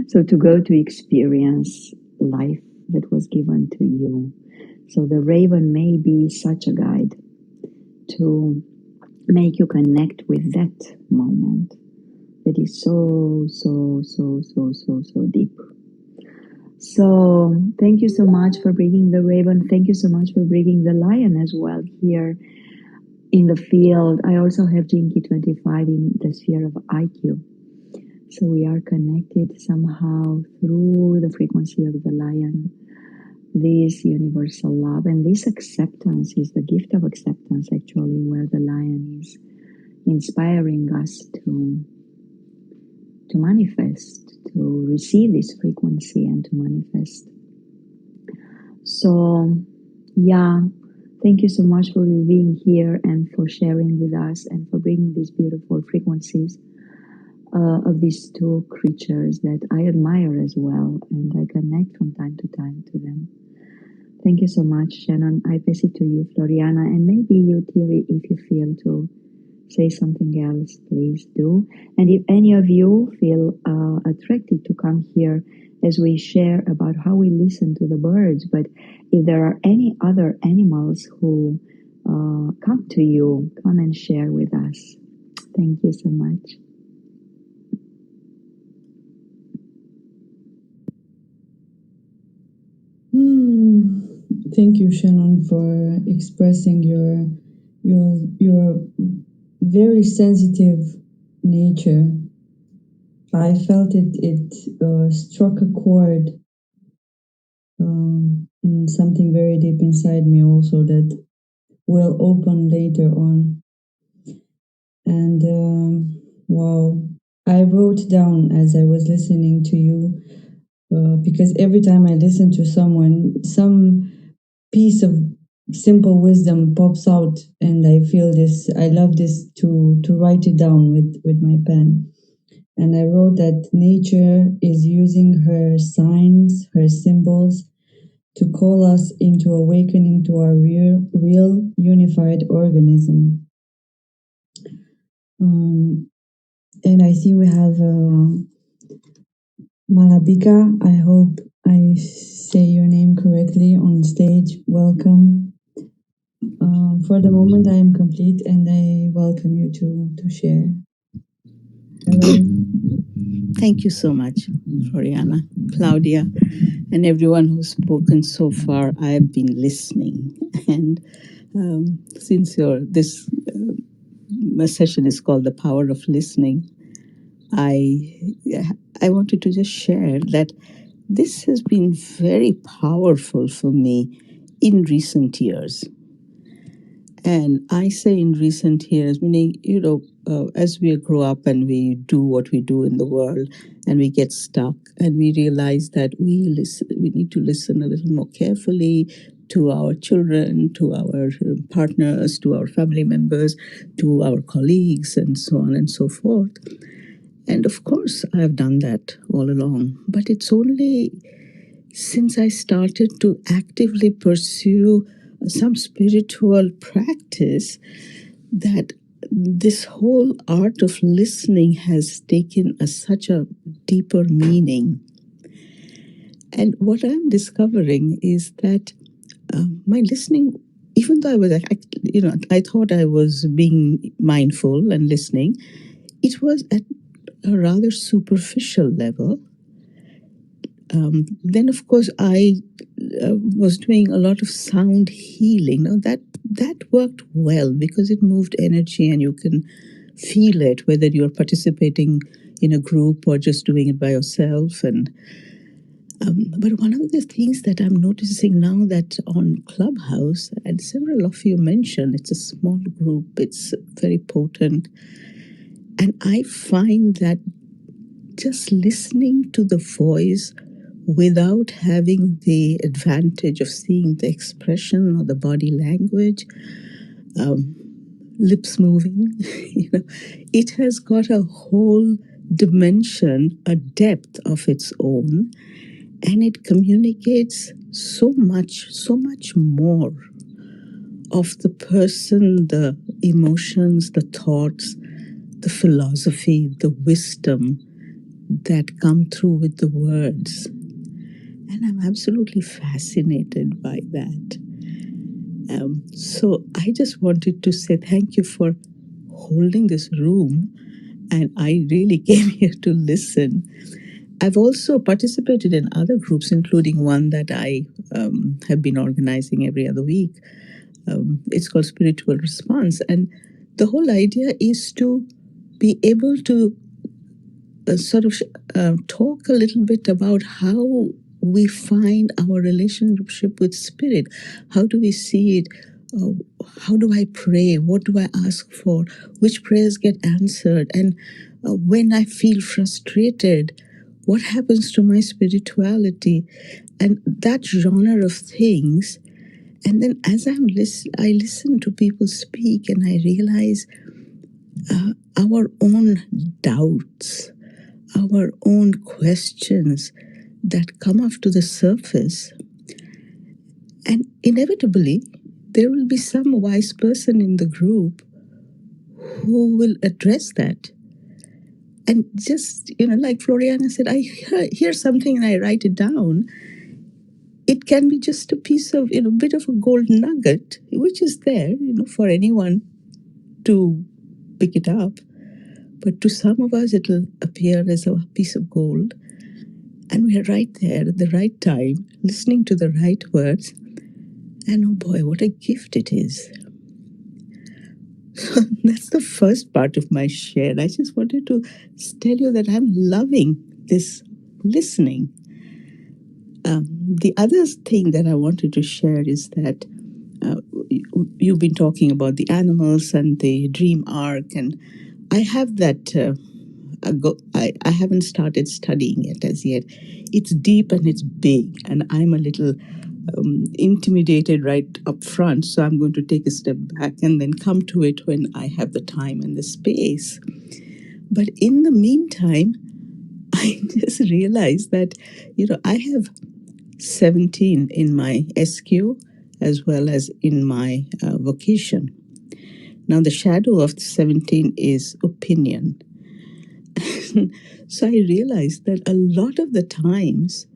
So to go to experience life that was given to you. So the raven may be such a guide to make you connect with that moment that is so deep. So thank you so much for bringing the raven. Thank you so much for bringing the lion as well here in the field. I also have Jinky 25 in the sphere of IQ. So we are connected somehow through the frequency of the lion, this universal love, and this acceptance is the gift of acceptance, actually, where the lion is inspiring us to manifest, to receive this frequency and to manifest. So yeah, thank you so much for being here and for sharing with us and for bringing these beautiful frequencies of these two creatures that I admire as well, and I connect from time to time to them. Thank you so much, Shannon. I pass it to you, Floriana, and maybe you, Thierry, if you feel to say something else, please do. And if any of you feel attracted to come here as we share about how we listen to the birds, but if there are any other animals who come to you, come and share with us. Thank you so much. Thank you, Shannon, for expressing your very sensitive nature. I felt it struck a chord in something very deep inside me also that will open later on. And wow, I wrote down as I was listening to you because every time I listen to someone, some piece of simple wisdom pops out, and I feel this. I love this to write it down with my pen. And I wrote that nature is using her signs, her symbols, to call us into awakening to our real unified organism. And I see we have Malabika. I hope I say your name correctly on stage. Welcome. For the moment, I am complete, and I welcome you to share. Hello. Thank you so much, Floriana, Claudia, and everyone who's spoken so far. I have been listening, and since this session is called "The Power of Listening," I I wanted to just share that this has been very powerful for me in recent years. And I say in recent years, meaning, as we grow up and we do what we do in the world and we get stuck and we realize that we need to listen a little more carefully to our children, to our partners, to our family members, to our colleagues, and so on and so forth. And of course, I've done that all along. But it's only since I started to actively pursue some spiritual practice that this whole art of listening has taken such a deeper meaning. And what I'm discovering is that my listening, even though I thought I was being mindful and listening, it was at a rather superficial level. Then, of course, I was doing a lot of sound healing. Now that worked well because it moved energy, and you can feel it whether you're participating in a group or just doing it by yourself. And but one of the things that I'm noticing now that on Clubhouse, and several of you mentioned, it's a small group, it's very potent, and I find that just listening to the voice without having the advantage of seeing the expression or the body language, lips moving, it has got a whole dimension, a depth of its own, and it communicates so much more of the person, the emotions, the thoughts, the philosophy, the wisdom that come through with the words. And I'm absolutely fascinated by that. So I just wanted to say thank you for holding this room. And I really came here to listen. I've also participated in other groups, including one that I have been organizing every other week. It's called Spiritual Response. And the whole idea is to be able to talk a little bit about how we find our relationship with spirit. How do we see it? How do I pray? What do I ask for? Which prayers get answered? And when I feel frustrated, what happens to my spirituality? And that genre of things. And then as I listen to people speak, and I realize our own doubts, our own questions that come up to the surface. And inevitably, there will be some wise person in the group who will address that. And just, like Floriana said, I hear something and I write it down. It can be just a piece of, bit of a gold nugget, which is there, for anyone to pick it up. But to some of us, it'll appear as a piece of gold. And we are right there at the right time, listening to the right words. And oh boy, what a gift it is. That's the first part of my share. I just wanted to tell you that I'm loving this listening. The other thing that I wanted to share is that uh, you've been talking about the animals and the dream arc, and I have that. I haven't started studying it as yet. It's deep and it's big, and I'm a little intimidated right up front. So I'm going to take a step back and then come to it when I have the time and the space. But in the meantime, I just realized that, I have 17 in my SQ as well as in my vocation. Now, the shadow of the 17 is opinion. So I realized that a lot of the times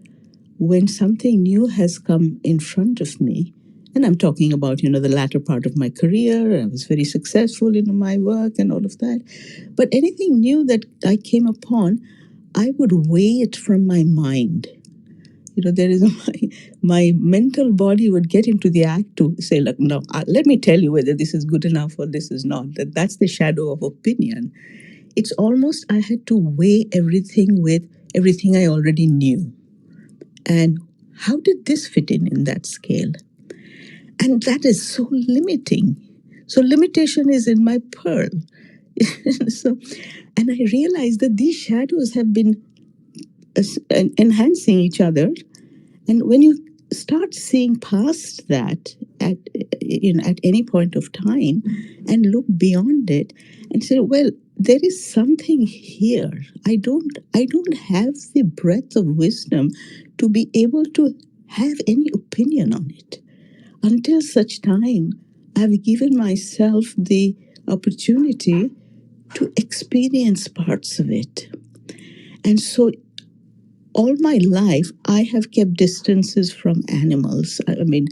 when something new has come in front of me, and I'm talking about, the latter part of my career, I was very successful in my work and all of that. But anything new that I came upon, I would weigh it from my mind. There is my mental body would get into the act to say, look, no, let me tell you whether this is good enough or this is not. That's the shadow of opinion. It's almost I had to weigh everything with everything I already knew. And how did this fit in that scale? And that is so limiting. So limitation is in my pearl. So, and I realized that these shadows have been enhancing each other. And when you start seeing past that at any point of time and look beyond it and say, well, there is something here. I don't have the breadth of wisdom to be able to have any opinion on it until such time I've given myself the opportunity to experience parts of it. And so all my life, I have kept distances from animals. I mean,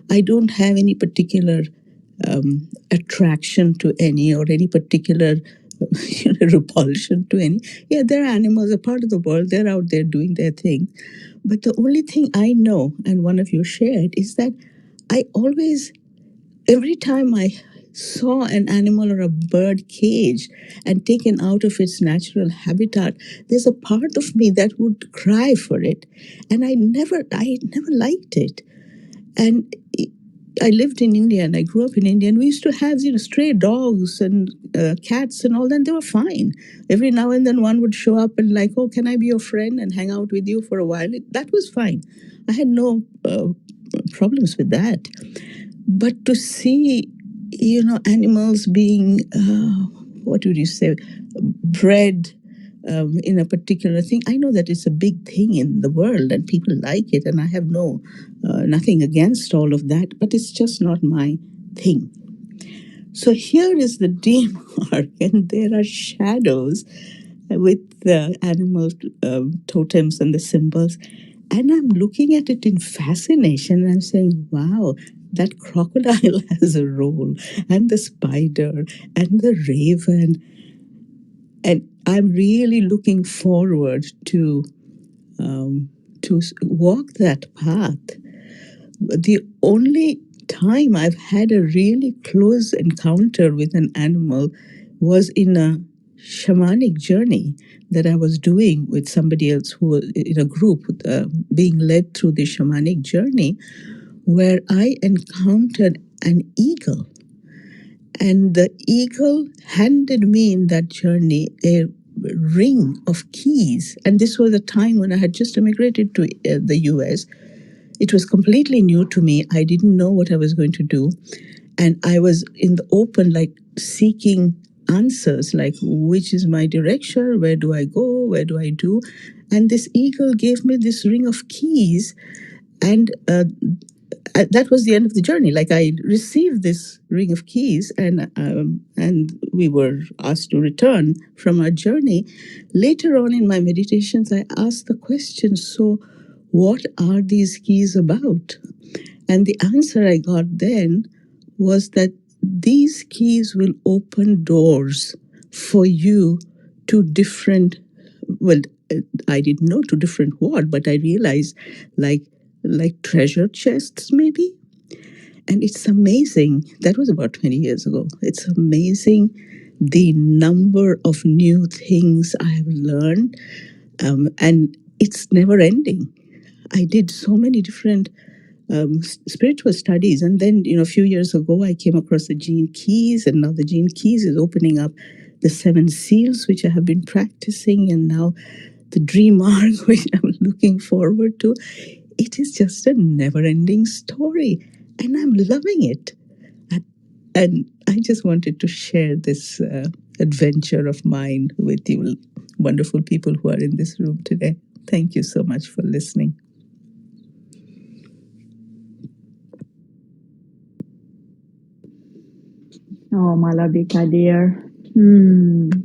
I don't have any particular attraction to any or any particular repulsion to any. Yeah, they're animals, a part of the world. They're out there doing their thing. But the only thing I know, and one of you shared, is that I always, every time I saw an animal or a bird caged and taken out of its natural habitat, there's a part of me that would cry for it. And I never liked it. And I lived in India and I grew up in India, and we used to have, stray dogs and cats and all that, and they were fine. Every now and then one would show up and like, oh, can I be your friend and hang out with you for a while? That was fine. I had no problems with that. But to see, animals being, what would you say, bred in a particular thing, I know that it's a big thing in the world and people like it, and I have nothing against all of that, but it's just not my thing. So here is the dream arc, and there are shadows with the animal totems and the symbols. And I'm looking at it in fascination, and I'm saying, wow, that crocodile has a role, and the spider, and the raven. And I'm really looking forward to walk that path. The only time I've had a really close encounter with an animal was in a shamanic journey that I was doing with somebody else who was in a group being led through the shamanic journey, where I encountered an eagle. And the eagle handed me in that journey a ring of keys. And this was a time when I had just immigrated to the US. It was completely new to me. I didn't know what I was going to do. And I was in the open, like seeking answers, like which is my direction? Where do I go? Where do I do? And this eagle gave me this ring of keys. And that was the end of the journey. Like I received this ring of keys, and we were asked to return from our journey. Later on in my meditations, I asked the question, so what are these keys about? And the answer I got then was that these keys will open doors for you to different, well, I didn't know to different what, but I realized like treasure chests maybe. And it's amazing. That was about 20 years ago. It's amazing the number of new things I have learned. And it's never ending. I did so many different spiritual studies. And then, a few years ago, I came across the Gene Keys, and now the Gene Keys is opening up the 7 seals, which I have been practicing, and now the dream arc, which I'm looking forward to. It is just a never ending story, and I'm loving it. And I just wanted to share this adventure of mine with you, wonderful people who are in this room today. Thank you so much for listening. Oh, Malabika, dear.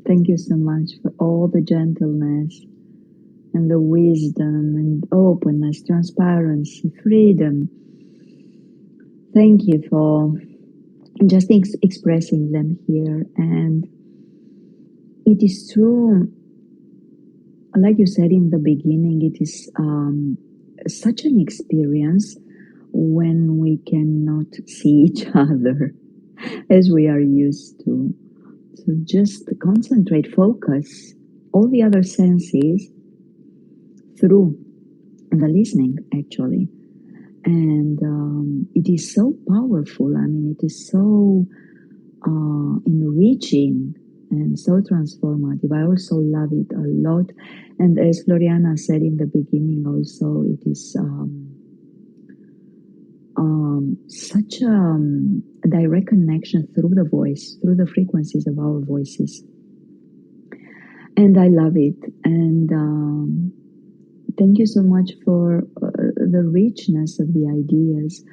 Thank you so much for all the gentleness and the wisdom and openness, transparency, freedom. Thank you for just expressing them here. And it is true, like you said in the beginning, it is such an experience when we cannot see each other as we are used to. So just concentrate, focus all the other senses through the listening, actually. And it is so powerful. I mean, it is so enriching and so transformative. I also love it a lot. And as Floriana said in the beginning, also, it is such a direct connection through the voice, through the frequencies of our voices. And I love it. And thank you so much for the richness of the ideas.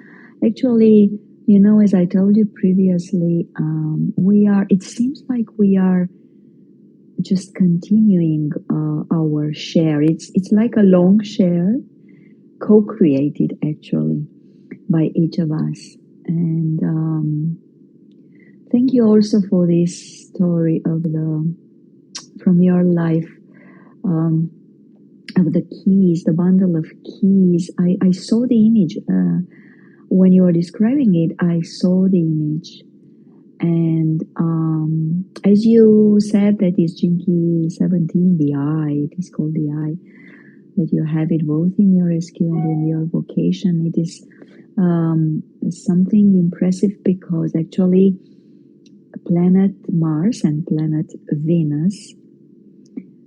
Actually, as I told you previously, it seems like we are just continuing our share. It's like a long share, co-created actually by each of us. And thank you also for this story from your life, of the keys, the bundle of keys. I saw the image when you were describing it. I saw the image, and as you said, that is Jinky 17, the eye. It is called the eye. That you have it both in your SQ and in your vocation. It is something impressive because actually, planet Mars and planet Venus,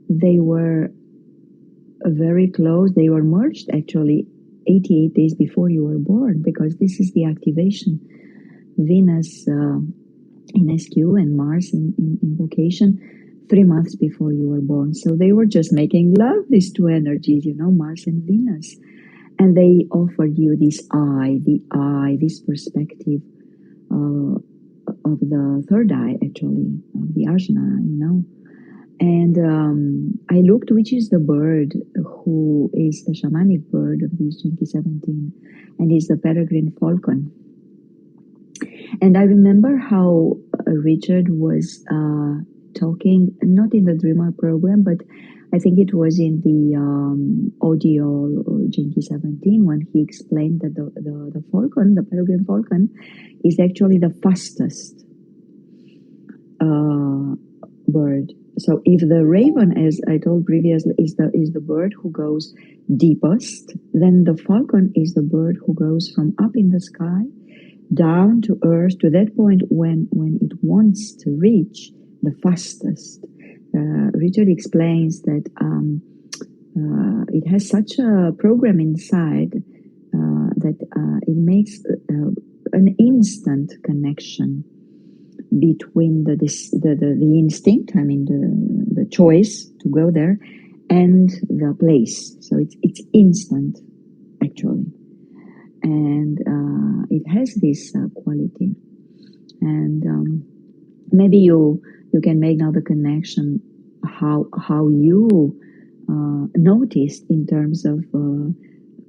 they were very close. They were merged actually 88 days before you were born, because this is the activation. Venus in SQ and Mars in vocation 3 months before you were born. So they were just making love, these two energies, Mars and Venus. And they offered you this this perspective of the third eye, actually, of the Ajna, And I looked, which is the bird who is the shamanic bird of this Jinky 17, and is the peregrine falcon. And I remember how Richard was talking, not in the Dreamer program, but I think it was in the audio Jinky 17, when he explained that the falcon, the peregrine falcon, is actually the fastest bird. So if the raven, as I told previously, is the bird who goes deepest, then the falcon is the bird who goes from up in the sky down to earth, to that point when it wants to reach the fastest. Richard explains that it has such a program inside that it makes an instant connection between the instinct, I mean the choice to go there, and the place. So it's instant, actually, and it has this quality. And maybe you can make now the connection how you noticed in terms of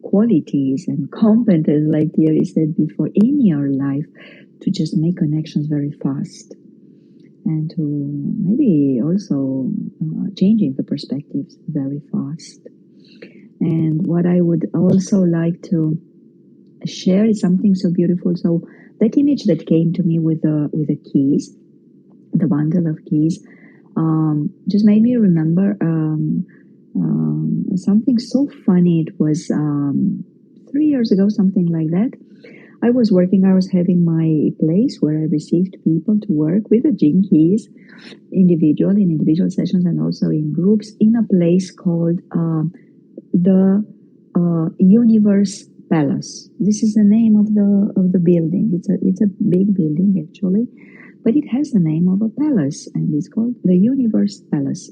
qualities and competence, like Thierry said before, in your life, to just make connections very fast, and to maybe also changing the perspectives very fast. And what I would also like to share is something so beautiful. So that image that came to me with the keys, the bundle of keys, just made me remember something so funny. It was 3 years ago, something like that. I was having my place where I received people to work with the gene keys, in individual sessions and also in groups, in a place called the Universe Palace. This is the name of the building. It's a big building actually, but it has the name of a palace, and it's called the Universe Palace.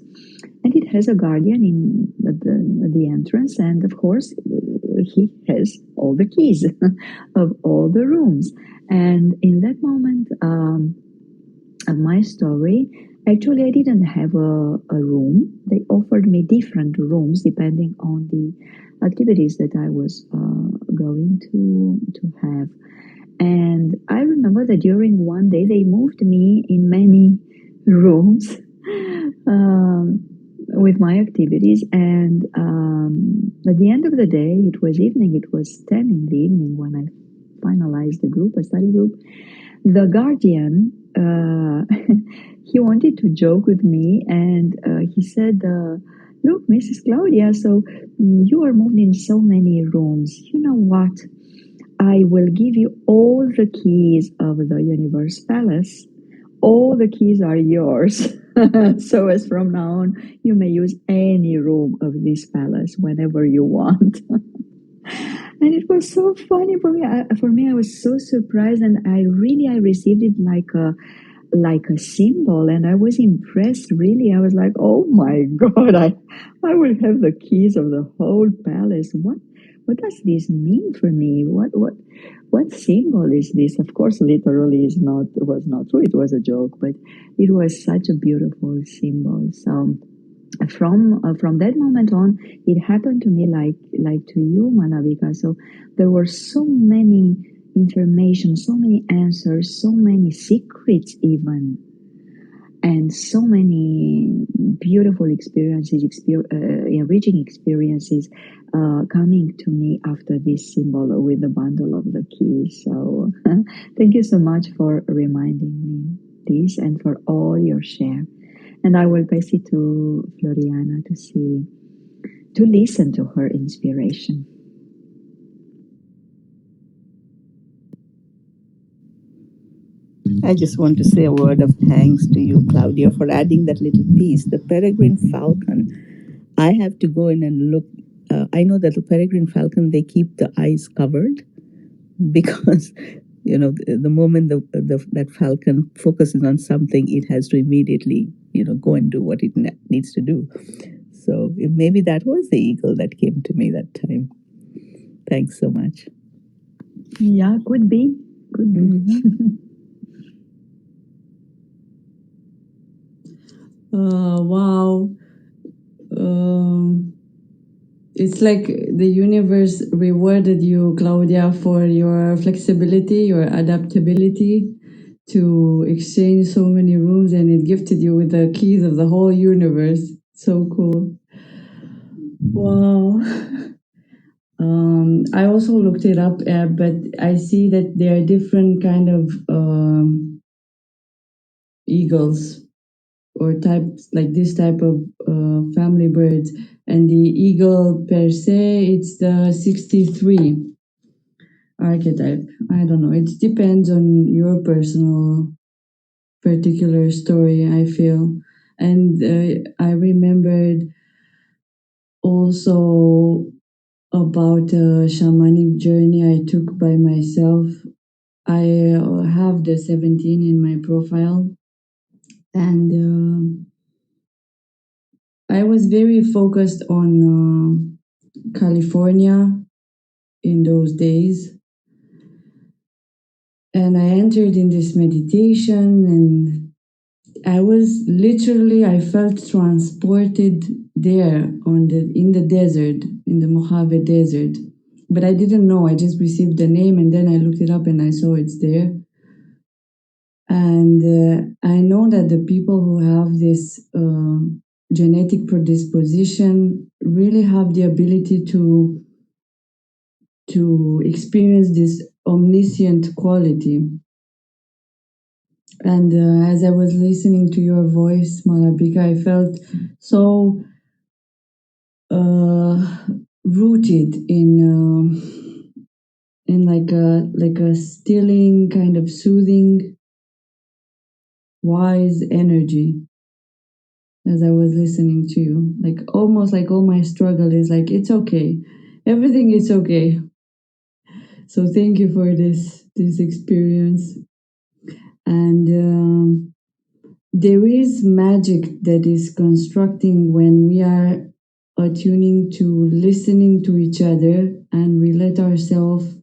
And it has a guardian at the entrance, and of course, he has all the keys of all the rooms. And in that moment of my story, actually, I didn't have a room. They offered me different rooms depending on the activities that I was going to have. And I remember that during one day they moved me in many rooms with my activities. And at the end of the day, it was evening. It was 10 in the evening when I finalized the group, a study group. The guardian, he wanted to joke with me, and he said, look, Mrs. Claudia, so you are moved in so many rooms. You know what? I will give you all the keys of the Universe Palace. All the keys are yours. So as from now on, you may use any room of this palace whenever you want. And it was so funny for me. I was so surprised, and I received it like a symbol, and I was impressed. Really, I was like, "Oh my God! I will have the keys of the whole palace. What does this mean for me? What symbol is this?" Of course, literally was not true. It was a joke, but it was such a beautiful symbol. So from that moment on, it happened to me like to you, Malavika. So there were so many information, so many answers, so many secrets even, and so many beautiful experiences, enriching experiences coming to me after this symbol with the bundle of the keys. So thank you so much for reminding me this and for all your share. And I will pass it to Floriana to listen to her inspiration. I just want to say a word of thanks to you, Claudia, for adding that little piece. The peregrine falcon. I have to go in and look. I know that the peregrine falcon, they keep the eyes covered because, the moment that falcon focuses on something, it has to immediately, go and do what it needs to do. So maybe that was the eagle that came to me that time. Thanks so much. Yeah, could be. Mm-hmm. Wow. It's like the universe rewarded you, Claudia, for your flexibility, your adaptability to exchange so many rooms, and it gifted you with the keys of the whole universe. So cool. Wow. I also looked it up, but I see that there are different kind of eagles or types, like this type of family birds. And the eagle per se, it's the 63 archetype. I don't know. It depends on your personal particular story, I feel. And I remembered also about a shamanic journey I took by myself. I have the 17 in my profile, and I was very focused on California in those days. And I entered in this meditation, and I felt transported there in the desert, in the Mojave Desert. But I didn't know, I just received the name, and then I looked it up and I saw it's there. And I know that the people who have this genetic predisposition really have the ability to experience this omniscient quality. And as I was listening to your voice, Malabika, I felt so rooted in like a stilling, kind of soothing, wise energy as I was listening to you. Like almost like all my struggle is like, it's okay. Everything is okay. So thank you for this experience. And there is magic that is constructing when we are attuning to listening to each other, and we let ourselves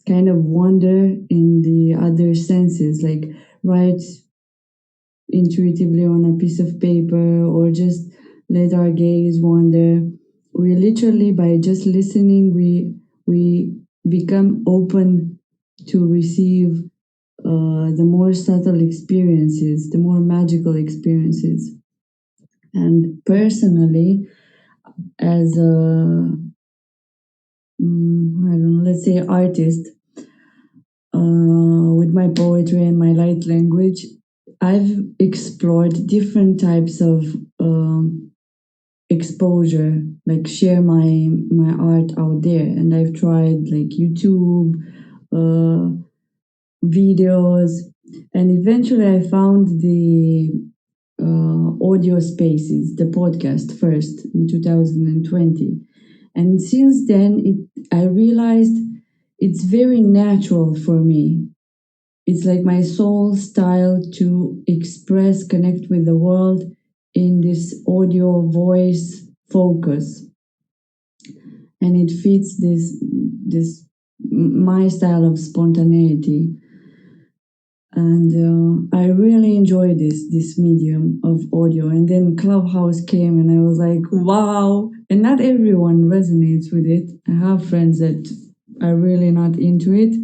kind of wander in the other senses, like write intuitively on a piece of paper or just let our gaze wander. We literally, by just listening, we become open to receive the more subtle experiences, the more magical experiences. And personally, as a I don't know, let's say artist, with my poetry and my light language, I've explored different types of exposure, like share my art out there. And I've tried like YouTube, videos, and eventually I found the audio spaces, the podcast first in 2020. And since then, I realized it's very natural for me. It's like my soul style to express, connect with the world in this audio voice focus. And it fits this my style of spontaneity. And I really enjoy this medium of audio. And then Clubhouse came, and I was like, wow! And not everyone resonates with it. I have friends that are really not into it,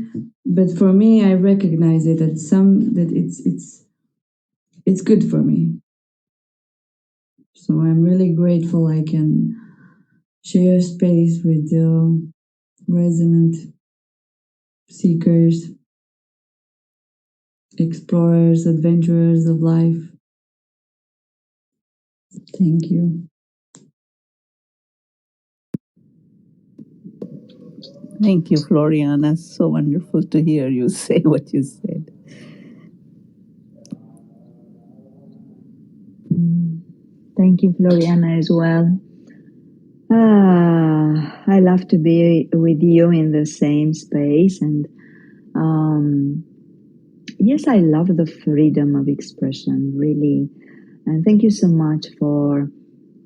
but for me, I recognize it that it's good for me. So I'm really grateful I can share space with resonant seekers, explorers, adventurers of life. Thank you. Thank you, Floriana. So wonderful to hear you say what you said. Thank you, Floriana, as well. I love to be with you in the same space. And yes, I love the freedom of expression, really. And thank you so much for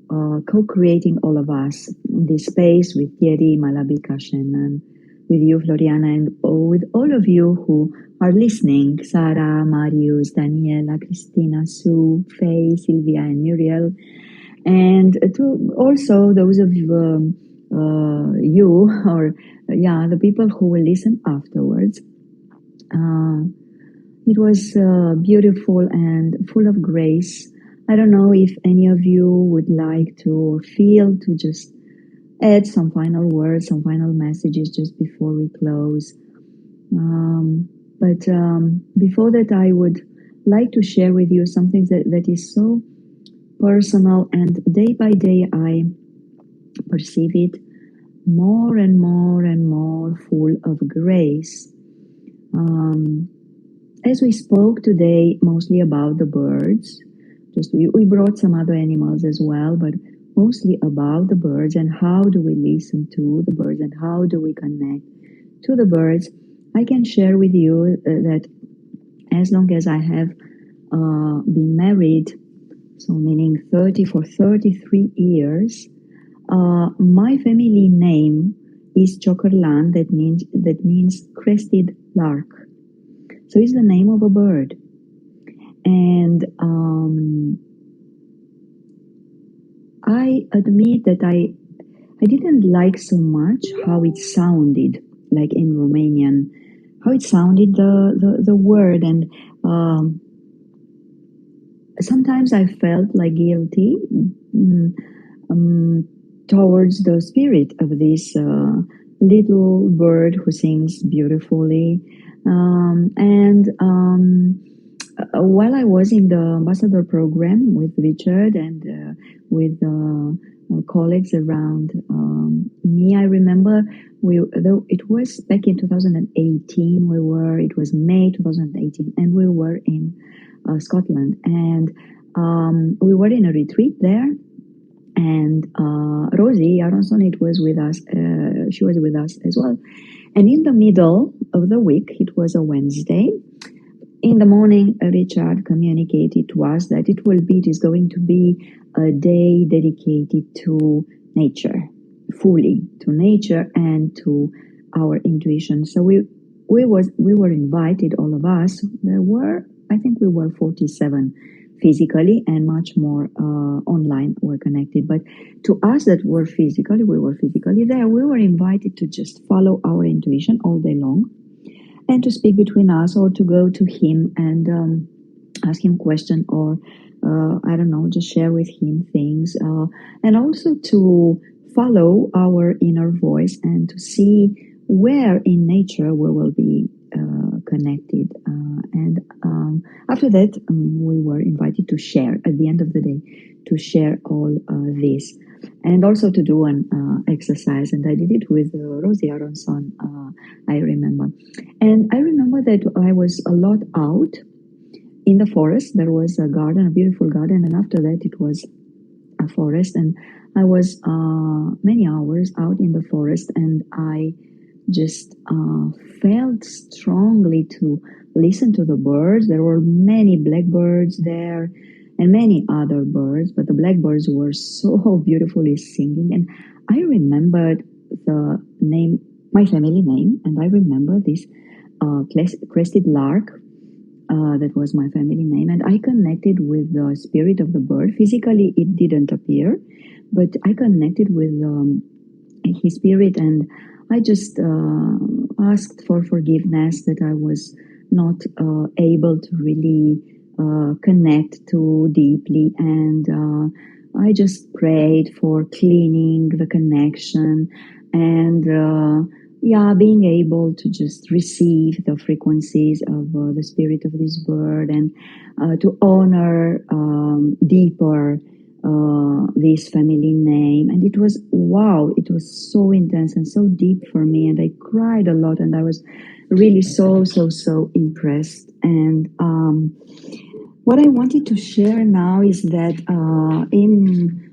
co-creating, all of us, this space with Thierry, Malabika, Shannon, with you, Floriana, and with all of you who are listening: Sarah, Marius, Daniela, Christina, Sue, Faye, Sylvia, and Muriel. And to also those of you, or the people who will listen afterwards. It was beautiful and full of grace. I don't know if any of you would like to or feel to just add some final words, some final messages just before we close. But before that, I would like to share with you something that is so personal, and day by day I perceive it more and more and more full of grace. As we spoke today mostly about the birds, we brought some other animals as well, but mostly about the birds and how do we listen to the birds and how do we connect to the birds. I can share with you that as long as I have been married, so meaning 33 years, my family name is Ciocîrlan, that means crested lark. So it's the name of a bird. And I admit that I didn't like so much how it sounded, like in Romanian, how it sounded, the word. And sometimes I felt like guilty towards the spirit of this little bird who sings beautifully. While I was in the ambassador program with Richard and with colleagues around me, I remember it was back in 2018. It was May 2018, and we were in Scotland, and we were in a retreat there. And Rosie Aronson, it was with us. She was with us as well. And in the middle of the week, it was a Wednesday. In the morning, Richard communicated to us that it is going to be a day dedicated to nature, fully to nature and to our intuition. So we were invited, all of us. I think we were 47 physically, and much more online were connected. But to us that we were physically there. We were invited to just follow our intuition all day long, and to speak between us, or to go to him and ask him question, or I don't know, just share with him things, and also to follow our inner voice and to see where in nature we will be connected. After that, we were invited to share at the end of the day, to share all this, and also to do an exercise. And I did it with Rosie Aronson, I remember. And I remember that I was a lot out in the forest. There was a garden, a beautiful garden, and after that it was a forest. And I was many hours out in the forest, and I just felt strongly to listen to the birds. There were many blackbirds there and many other birds, but the blackbirds were so beautifully singing. And I remembered the name, my family name, and I remember this crested lark. That was my family name, and I connected with the spirit of the bird. Physically, it didn't appear, but I connected with his spirit, and I just asked for forgiveness that I was not able to really connect too deeply, and I just prayed for cleaning the connection, and being able to just receive the frequencies of the spirit of this bird, and to honor deeper this family name. And it was, wow, it was so intense and so deep for me, and I cried a lot, and I was really so impressed. And what I wanted to share now is that in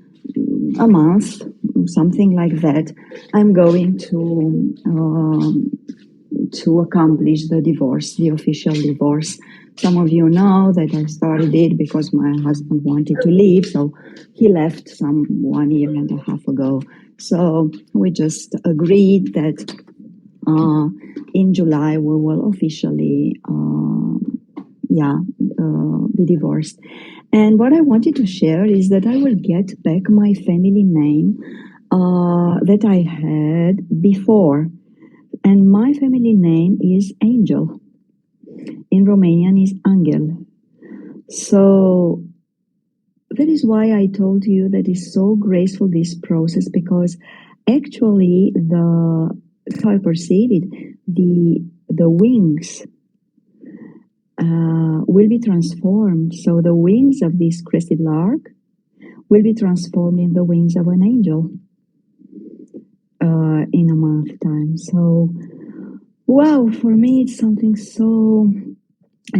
a month, something like that, I'm going to accomplish the divorce, the official divorce. Some of you know that I started it because my husband wanted to leave, so he left 1.5 years ago. So we just agreed that in July we will officially be divorced. And what I wanted to share is that I will get back my family name that I had before. And my family name is Anghel. In Romanian is Anghel. So that is why I told you that it's so graceful, this process, because actually how I perceive it, the wings will be transformed. So the wings of this crested lark will be transformed in the wings of an angel in a month time. So, wow, for me it's something so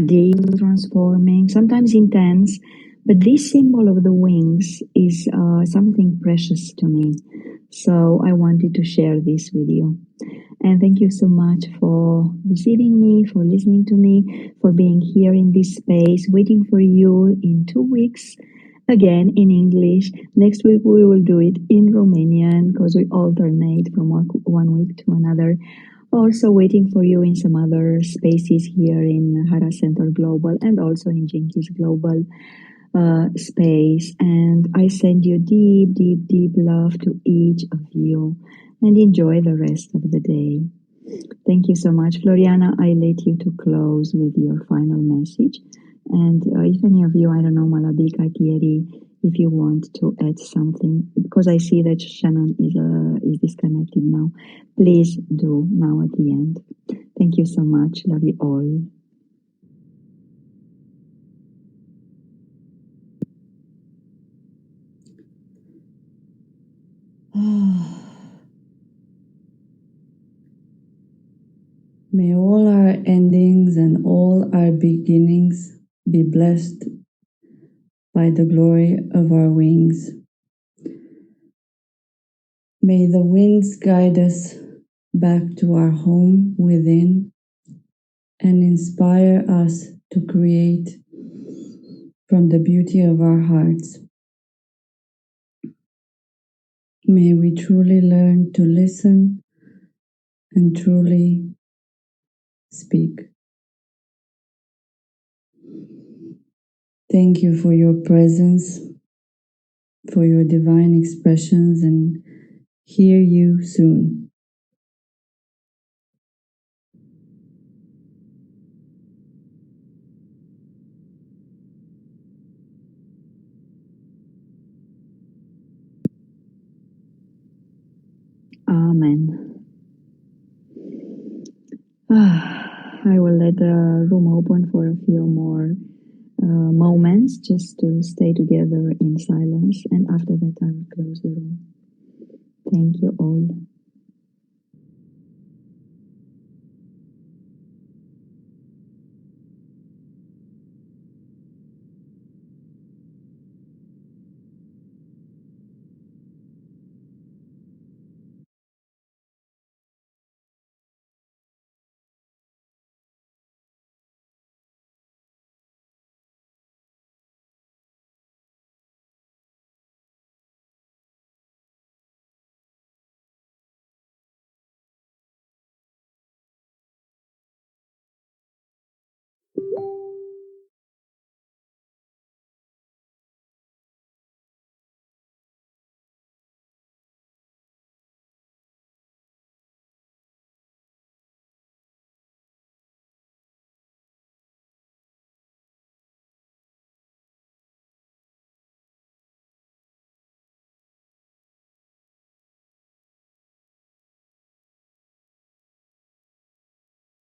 deep, transforming, sometimes intense, but this symbol of the wings is something precious to me. So I wanted to share this with you. And thank you so much for receiving me, for listening to me, for being here in this space, waiting for you in 2 weeks, again in English. Next week we will do it in Romanian, because we alternate from one week to another. Also waiting for you in some other spaces here in Hara Center Global, and also in Jinkies Global space. And I send you deep love to each of you, and enjoy the rest of the day. Thank you so much. Floriana, I let you to close with your final message. And if any of you, I don't know, Malabika, Thierry, if you want to add something, because I see that Shannon is disconnected now. Please do now at the end. Thank you so much. Love you all. May all our endings and all our beginnings be blessed by the glory of our wings. May the winds guide us back to our home within and inspire us to create from the beauty of our hearts. May we truly learn to listen and truly speak. Thank you for your presence, for your divine expressions, and hear you soon. Amen. I will let the room open for a few more moments just to stay together in silence, and after that I will close the room. Thank you all.